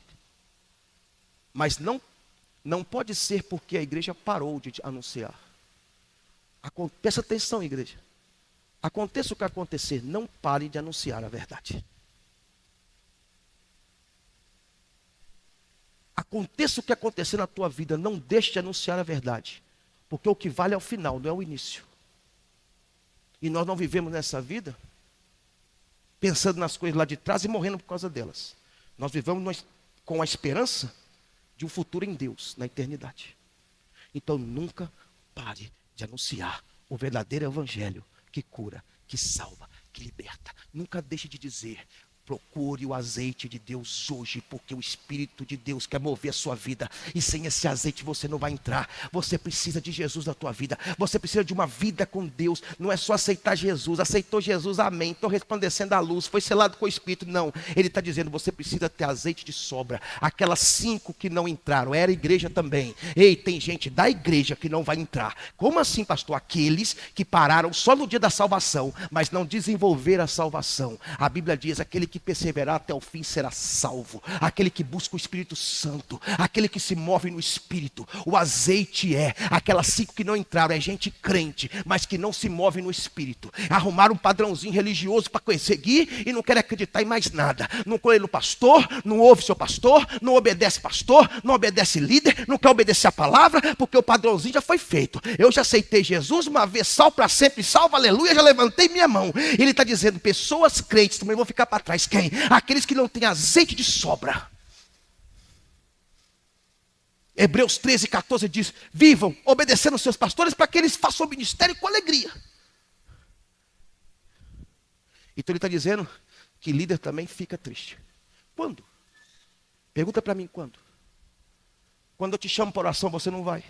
Mas não pode ser porque a igreja parou de anunciar. Presta atenção, igreja. Aconteça o que acontecer, não pare de anunciar a verdade. Aconteça o que acontecer na tua vida, não deixe de anunciar a verdade. Porque o que vale é o final, não é o início. E nós não vivemos nessa vida pensando nas coisas lá de trás e morrendo por causa delas. Nós vivemos com a esperança de um futuro em Deus, na eternidade. Então nunca pare de anunciar o verdadeiro evangelho que cura, que salva, que liberta. Nunca deixe de dizer, procure o azeite de Deus hoje, porque o Espírito de Deus quer mover a sua vida. E sem esse azeite você não vai entrar. Você precisa de Jesus na tua vida. Você precisa de uma vida com Deus. Não é só aceitar Jesus. Aceitou Jesus, amém. Estou resplandecendo a luz. Foi selado com o Espírito. Não. Ele está dizendo, você precisa ter azeite de sobra. Aquelas 5 que não entraram. Era igreja também. Ei, tem gente da igreja que não vai entrar. Como assim, pastor? Aqueles que pararam só no dia da salvação, mas não desenvolveram a salvação. A Bíblia diz, aquele que perseverar até o fim será salvo. Aquele que busca o Espírito Santo, aquele que se move no Espírito. O azeite é aquelas 5 que não entraram, é gente crente, mas que não se move no Espírito. Arrumaram um padrãozinho religioso para seguir e não quer acreditar em mais nada. Não crê no pastor, não ouve seu pastor, não obedece pastor, não obedece líder, não quer obedecer a palavra, porque o padrãozinho já foi feito. Eu já aceitei Jesus uma vez, salvo para sempre, salvo, aleluia, já levantei minha mão. Ele está dizendo, pessoas crentes também vão ficar para trás. Quem? Aqueles que não têm azeite de sobra. Hebreus 13:14 diz, vivam obedecendo aos seus pastores para que eles façam o ministério com alegria. Então ele está dizendo que líder também fica triste. Quando? Pergunta para mim quando? Quando eu te chamo para oração, você não vai.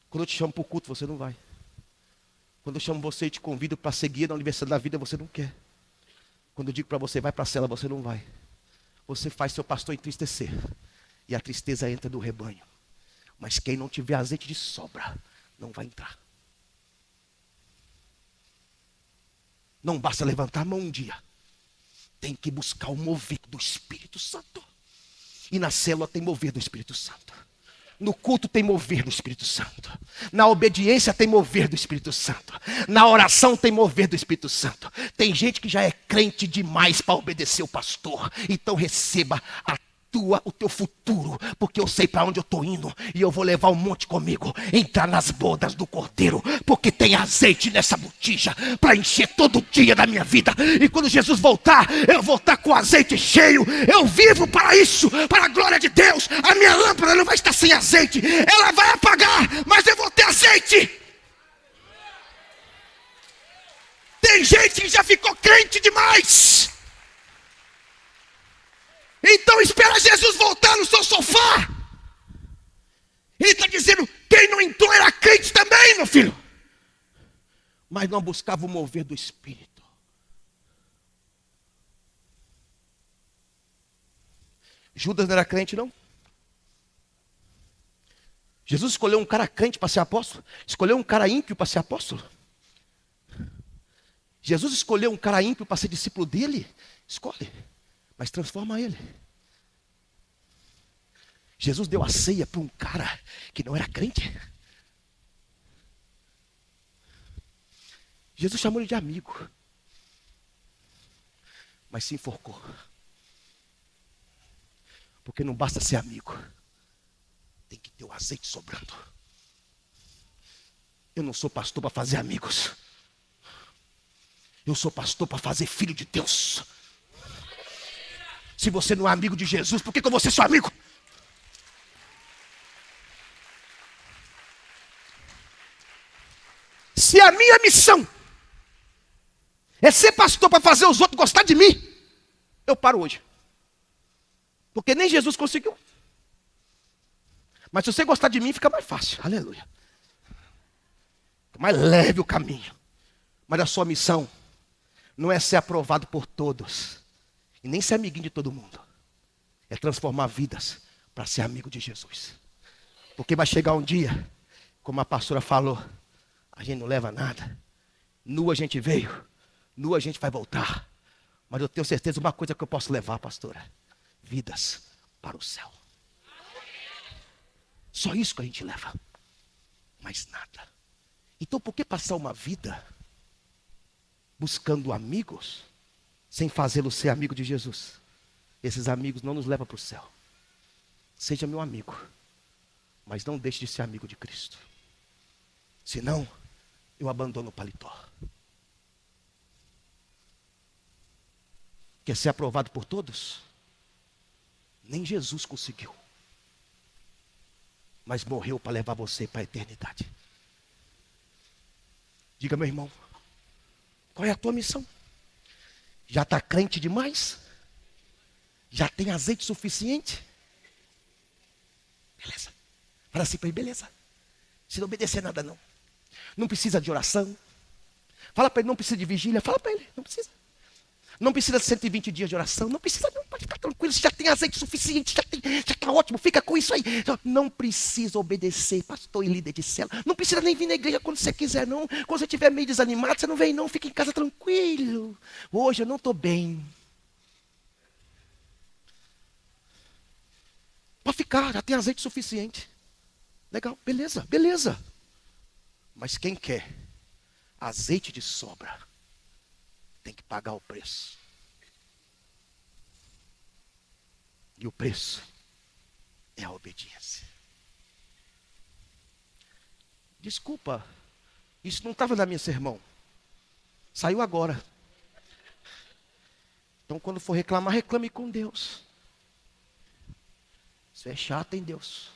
Quando eu te chamo para o culto, você não vai. Quando eu chamo você e te convido para seguir na Universidade da Vida, você não quer. Quando eu digo para você, vai para a cela, você não vai. Você faz seu pastor entristecer. E a tristeza entra do rebanho. Mas quem não tiver azeite de sobra, não vai entrar. Não basta levantar a mão um dia. Tem que buscar o mover do Espírito Santo. E na célula tem mover do Espírito Santo. No culto tem mover do Espírito Santo. Na obediência tem mover do Espírito Santo. Na oração tem mover do Espírito Santo. Tem gente que já é crente demais para obedecer o pastor. Então receba o teu futuro, porque eu sei para onde eu estou indo e eu vou levar um monte comigo, entrar nas bodas do Cordeiro, porque tem azeite nessa botija para encher todo dia da minha vida. E quando Jesus voltar, eu vou estar com o azeite cheio. Eu vivo para isso, para a glória de Deus. A minha lâmpada não vai estar sem azeite, ela vai apagar, mas eu vou ter azeite. Tem gente que já ficou crente demais. Então espera Jesus voltar no seu sofá. Ele está dizendo, Quem não entrou era crente também, meu filho. Mas não buscava o mover do Espírito. Judas não era crente, não? Jesus escolheu um cara crente para ser apóstolo? Escolheu um cara ímpio para ser apóstolo? Jesus escolheu um cara ímpio para ser discípulo dele? Escolhe, mas transforma ele. Jesus deu a ceia para um cara que não era crente. Jesus chamou ele de amigo, mas se enforcou. Porque não basta ser amigo, tem que ter o azeite sobrando. Eu não sou pastor para fazer amigos. Eu sou pastor para fazer filho de Deus. Se você não é amigo de Jesus, por que eu vou ser seu amigo? Se a minha missão é ser pastor para fazer os outros gostar de mim, eu paro hoje. Porque nem Jesus conseguiu. Mas se você gostar de mim, fica mais fácil. Aleluia. Fica mais leve o caminho. Mas a sua missão não é ser aprovado por todos. E nem ser amiguinho de todo mundo. É transformar vidas para ser amigo de Jesus. Porque vai chegar um dia, como a pastora falou, a gente não leva nada. Nu a gente veio, nu a gente vai voltar. Mas eu tenho certeza de uma coisa que eu posso levar, pastora: vidas para o céu. Só isso que a gente leva. Mais nada. Então por que passar uma vida buscando amigos sem fazê-los ser amigo de Jesus? Esses amigos não nos levam para o céu. Seja meu amigo, mas não deixe de ser amigo de Cristo. Senão, eu abandono o paletó. Quer ser aprovado por todos? Nem Jesus conseguiu. Mas morreu para levar você para a eternidade. Diga, meu irmão, qual é a tua missão? Já está crente demais? Já tem azeite suficiente? Beleza. Fala assim para ele: beleza. Se não obedecer nada não. Não precisa de oração. Fala para ele: não precisa de vigília. Fala para ele: não precisa. Não precisa de 120 dias de oração. Não precisa não, pode ficar tranquilo. Você já tem azeite suficiente, já está ótimo, fica com isso aí. Não precisa obedecer, pastor e líder de célula. Não precisa nem vir na igreja quando você quiser não. Quando você estiver meio desanimado, você não vem não, fica em casa tranquilo. Hoje eu não estou bem. Pode ficar, já tem azeite suficiente. Legal, beleza, beleza. Mas quem quer azeite de sobra, tem que pagar o preço. E o preço é a obediência. Desculpa, isso não estava na minha sermão. Saiu agora. Então quando for reclamar, reclame com Deus. Isso é chato, hein, Deus?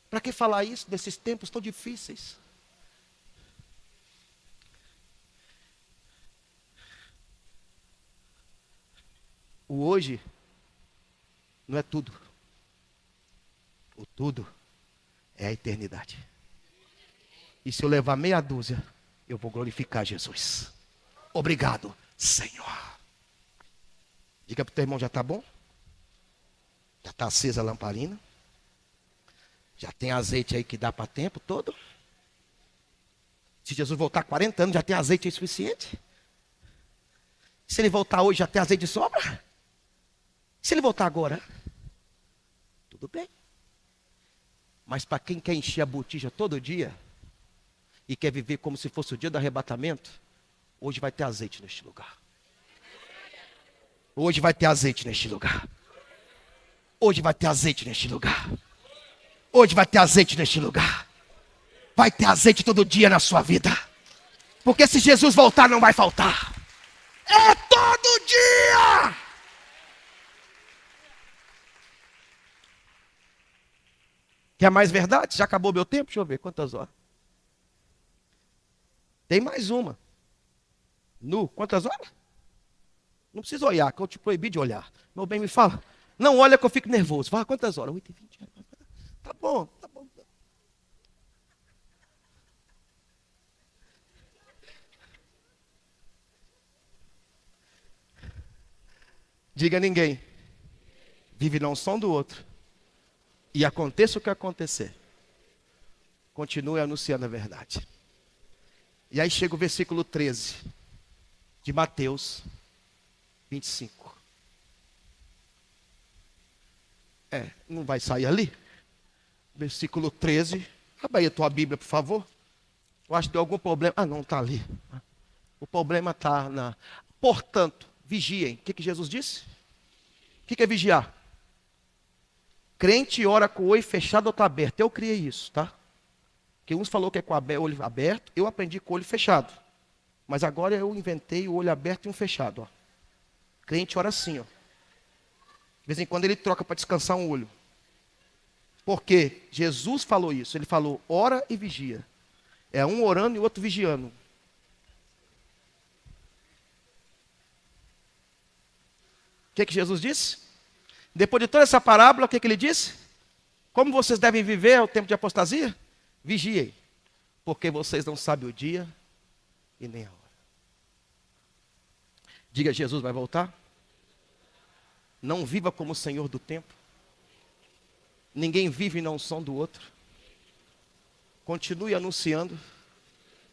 Para que falar isso nesses tempos tão difíceis? O hoje não é tudo. O tudo é a eternidade. E se eu levar meia dúzia, eu vou glorificar Jesus. Obrigado, Senhor. Diga para o teu irmão: já está bom? Já está acesa a lamparina? Já tem azeite aí que dá para tempo todo? Se Jesus voltar 40 anos, já tem azeite aí suficiente? Se ele voltar hoje, já tem azeite de sobra? Se ele voltar agora, tudo bem. Mas para quem quer encher a botija todo dia e quer viver como se fosse o dia do arrebatamento, hoje vai ter azeite neste lugar. Hoje vai ter azeite neste lugar. Hoje vai ter azeite neste lugar. Hoje vai ter azeite neste lugar. Vai ter azeite todo dia na sua vida. Porque se Jesus voltar, não vai faltar. É todo dia. Quer mais verdade? Já acabou meu tempo? Deixa eu ver quantas horas. Tem mais uma. Nu, quantas horas? Não precisa olhar, que eu te proibi de olhar. Meu bem, me fala. Não olha que eu fico nervoso. Fala quantas horas? 8h20. Tá bom, tá bom. Diga a ninguém. Vive na unção do outro. E aconteça o que acontecer, continue anunciando a verdade. E aí chega o versículo 13 de Mateus 25. Não vai sair ali? Versículo 13. Abre aí a tua Bíblia, por favor. Eu acho que deu algum problema. Não, está ali. O problema está na... Portanto, vigiem. O que Jesus disse? O que é vigiar? Crente ora com o olho fechado ou está aberto. Eu criei isso, tá? Porque uns falou que é com o olho aberto, eu aprendi com o olho fechado. Mas agora eu inventei o olho aberto e um fechado. Ó. Crente ora assim, ó. De vez em quando ele troca para descansar um olho. Porque Jesus falou isso. Ele falou, ora e vigia. É um orando e o outro vigiando. O que Jesus disse? Depois de toda essa parábola, o que ele disse? Como vocês devem viver ao tempo de apostasia? Vigiem, porque vocês não sabem o dia e nem a hora. Diga, Jesus vai voltar? Não viva como o Senhor do tempo. Ninguém vive na unção do outro. Continue anunciando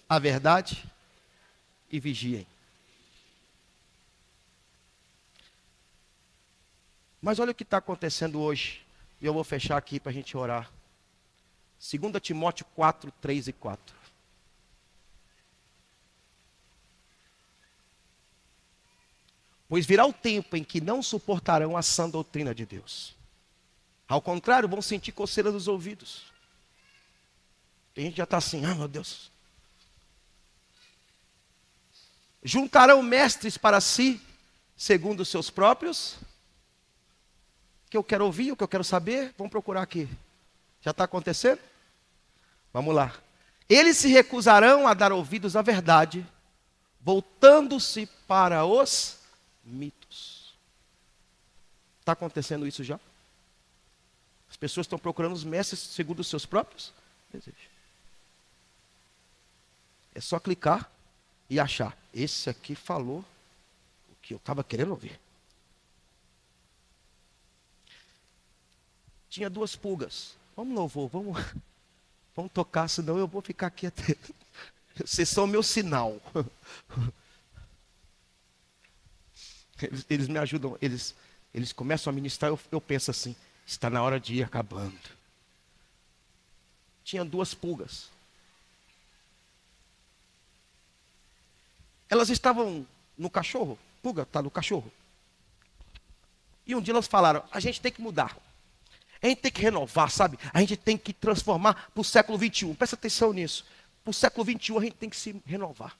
a verdade e vigiem. Mas olha o que está acontecendo hoje. E eu vou fechar aqui para a gente orar. 2 Timóteo 4, 3 e 4. Pois virá o tempo em que não suportarão a sã doutrina de Deus. Ao contrário, vão sentir coceira nos ouvidos. Tem gente que já está assim, meu Deus. Juntarão mestres para si, segundo os seus próprios. O que eu quero ouvir, o que eu quero saber, vamos procurar aqui. Já está acontecendo? Vamos lá. Eles se recusarão a dar ouvidos à verdade, voltando-se para os mitos. Está acontecendo isso já? As pessoas estão procurando os mestres segundo os seus próprios desejos. É só clicar e achar. Esse aqui falou o que eu estava querendo ouvir. Tinha 2 pulgas. Vamos, louvor, vamos tocar, senão eu vou ficar aqui até... Vocês são o meu sinal. Eles me ajudam, eles começam a ministrar, eu penso assim, está na hora de ir acabando. Tinha 2 pulgas. Elas estavam no cachorro, pulga está no cachorro. E um dia elas falaram, a gente tem que mudar. A gente tem que renovar, sabe? A gente tem que transformar para o século 21. Presta atenção nisso. Para o século 21 a gente tem que se renovar.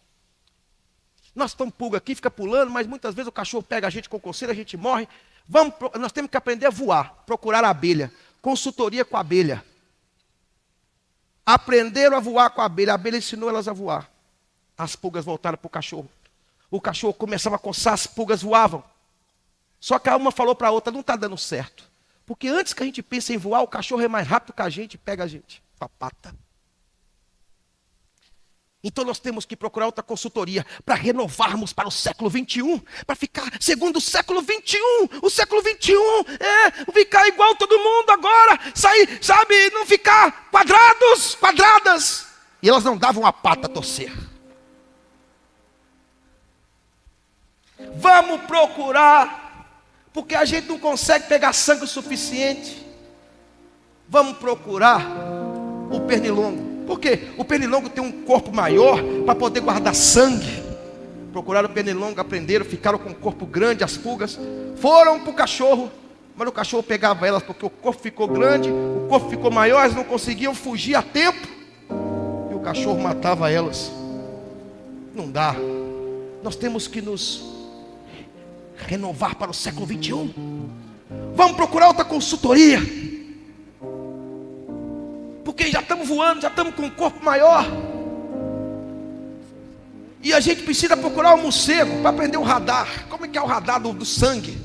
Nós estamos pulga aqui, fica pulando, mas muitas vezes o cachorro pega a gente com coceira, a gente morre. Nós temos que aprender a voar, procurar a abelha. Consultoria com a abelha. Aprenderam a voar com a abelha ensinou elas a voar. As pulgas voltaram para o cachorro. O cachorro começava a coçar, as pulgas voavam. Só que a uma falou para a outra, não está dando certo. Porque antes que a gente pense em voar, o cachorro é mais rápido que a gente, pega a gente com a pata. Então nós temos que procurar outra consultoria para renovarmos para o século 21, para ficar segundo o século 21. O século 21 ficar igual todo mundo agora, sair, sabe, não ficar quadradas. E elas não davam a pata a torcer. Vamos procurar, porque a gente não consegue pegar sangue o suficiente. Vamos procurar o pernilongo. Por quê? O pernilongo tem um corpo maior para poder guardar sangue. Procuraram o pernilongo, aprenderam, ficaram com um corpo grande, as pulgas. Foram para o cachorro, mas o cachorro pegava elas porque o corpo ficou grande, o corpo ficou maior, elas não conseguiam fugir a tempo. E o cachorro matava elas. Não dá. Nós temos que nos renovar para o século 21. Vamos procurar outra consultoria. Porque já estamos voando, já estamos com um corpo maior. E a gente precisa procurar um morcego para aprender o radar. Como é que é o radar do sangue?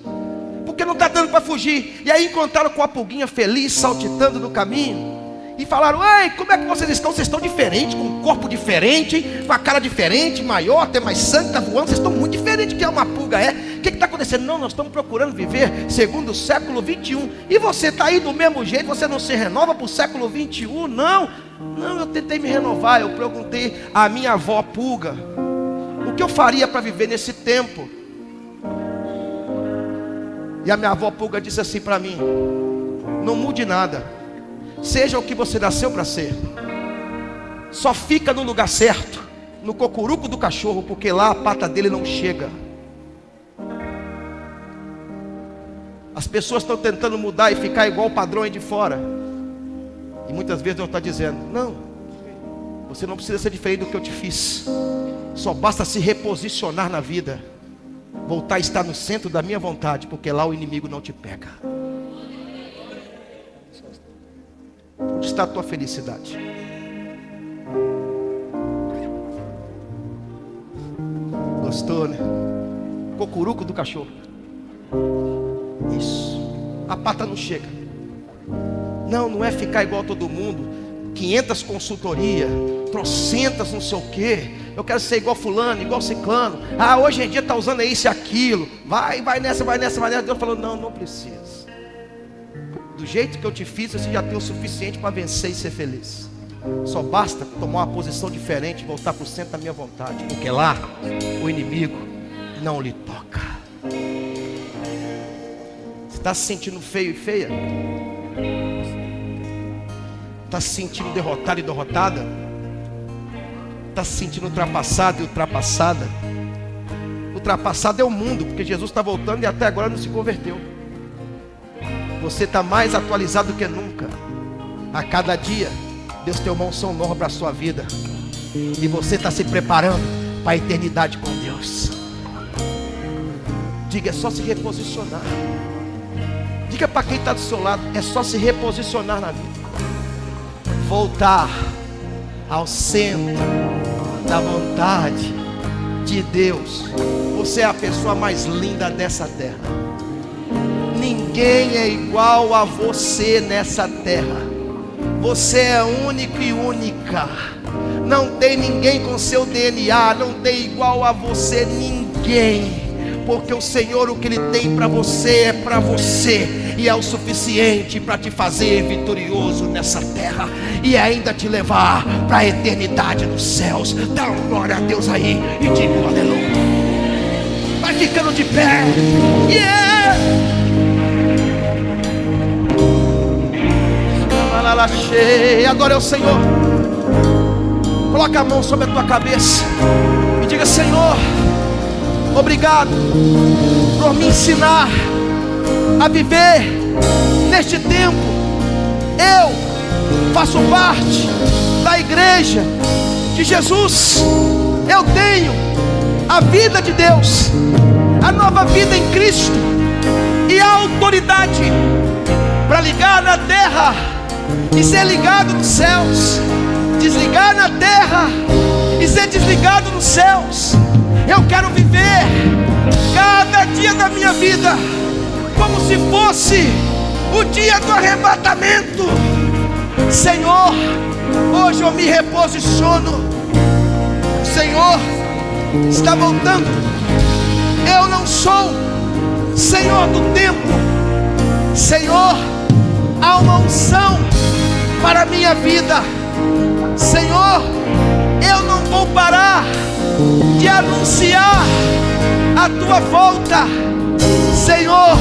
porque não está dando para fugir. E aí encontraram com a pulguinha feliz, saltitando no caminho. E falaram: ei, como é que vocês estão? Vocês estão diferentes, com um corpo diferente, com a cara diferente, maior, até mais sangue, está voando. Vocês estão muito diferentes, que é uma pulga, é? O que está acontecendo? Não, nós estamos procurando viver segundo o século 21. E você está aí do mesmo jeito, você não se renova para o século 21? Não, eu tentei me renovar. Eu perguntei à minha avó pulga o que eu faria para viver nesse tempo. E a minha avó pulga disse assim para mim: não mude nada. Seja o que você nasceu para ser. Só fica no lugar certo, no cocuruco do cachorro, porque lá a pata dele não chega. As pessoas estão tentando mudar e ficar igual o padrão aí de fora. E muitas vezes Deus está dizendo: não, você não precisa ser diferente do que eu te fiz. Só basta se reposicionar na vida, voltar a estar no centro da minha vontade, porque lá o inimigo não te pega. Onde está a tua felicidade? Gostou, né? Cocuruco do cachorro. Isso. A pata não chega. Não é ficar igual a todo mundo. 500 consultorias, trocentas não sei o quê. Eu quero ser igual fulano, igual ciclano. Hoje em dia está usando isso e aquilo. Vai nessa. Deus falou: não precisa. Do jeito que eu te fiz, você já tem o suficiente para vencer e ser feliz. Só basta tomar uma posição diferente, voltar para o centro da minha vontade, porque lá o inimigo não lhe toca. Você está se sentindo feio e feia? Está se sentindo derrotado e derrotada? Está se sentindo ultrapassado e ultrapassada? Ultrapassado é o mundo, porque Jesus está voltando e até agora não se converteu. Você está mais atualizado do que nunca. A cada dia Deus tem uma unção nova para a sua vida. E você está se preparando para a eternidade com Deus. Diga: é só se reposicionar. Diga para quem está do seu lado: é só se reposicionar na vida. Voltar ao centro da vontade de Deus. Você é a pessoa mais linda dessa terra. Ninguém é igual a você nessa terra. Você é único e única. Não tem ninguém com seu DNA. Não tem igual a você ninguém. Porque o Senhor, o que Ele tem para você é para você. E é o suficiente para te fazer vitorioso nessa terra. E ainda te levar para a eternidade nos céus. Dá uma glória a Deus aí e diga um aleluia. Vai ficando de pé. Yeah! Adore ao Senhor. Coloca a mão sobre a tua cabeça e diga: Senhor, obrigado por me ensinar a viver neste tempo. Eu faço parte da igreja de Jesus. Eu tenho a vida de Deus, a nova vida em Cristo e a autoridade para ligar na terra e ser ligado nos céus, desligar na terra e ser desligado nos céus. Eu quero viver cada dia da minha vida como se fosse o dia do arrebatamento. Senhor, hoje eu me reposiciono. O Senhor está voltando. Eu não sou Senhor do tempo. Senhor, há uma unção para a minha vida. Senhor, eu não vou parar de anunciar a tua volta. Senhor,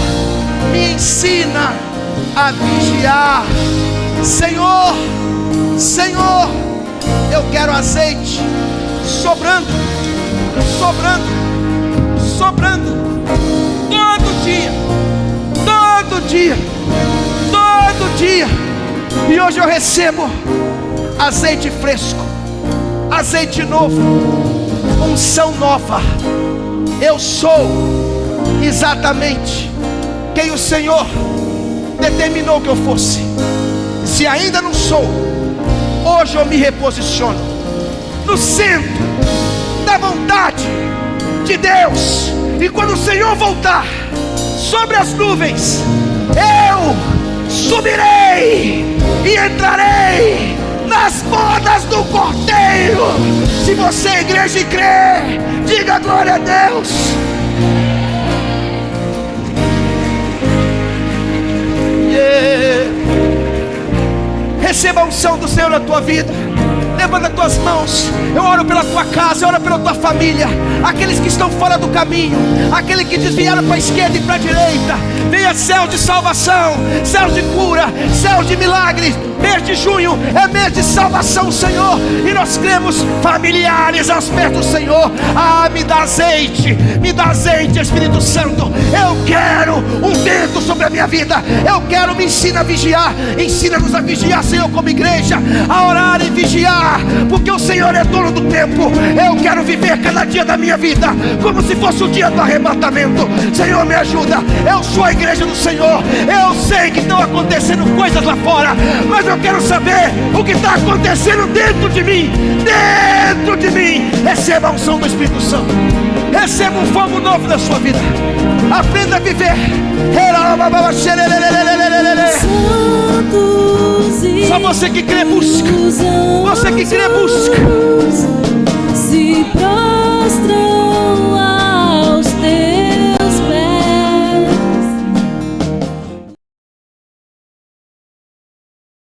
me ensina a vigiar. Senhor, eu quero azeite sobrando todo dia. E hoje eu recebo azeite fresco, azeite novo, unção nova. Eu sou exatamente quem o Senhor determinou que eu fosse. Se ainda não sou, hoje eu me reposiciono no centro da vontade de Deus. E quando o Senhor voltar, sobre as nuvens, eu subirei e entrarei nas bodas do Cordeiro. Se você é igreja e crê, diga glória a Deus. Receba a unção do Senhor na tua vida. Levanta as tuas mãos. Eu oro pela tua casa, eu oro pela tua família. Aqueles que estão fora do caminho, aqueles que desviaram para a esquerda e para a direita. Venha céu de salvação, céu de cura, céu de milagres. Mês de junho é mês de salvação, Senhor. E nós cremos familiares aos pés do Senhor. Me dá azeite, Espírito Santo. Eu quero um vento sobre a minha vida. Eu quero, me ensina a vigiar. Ensina-nos a vigiar, Senhor, como igreja, a orar e vigiar, porque o Senhor é dono do tempo. Eu quero viver cada dia da minha vida como se fosse o dia do arrebatamento. Senhor, me ajuda. Eu sou a igreja do Senhor. Eu sei que estão acontecendo coisas lá fora, mas eu quero saber o que está acontecendo dentro de mim. Dentro de mim. Receba a unção do Espírito Santo. Receba um fogo novo na sua vida. Aprenda a viver. Só você que crê, busca. Você que crê, busca.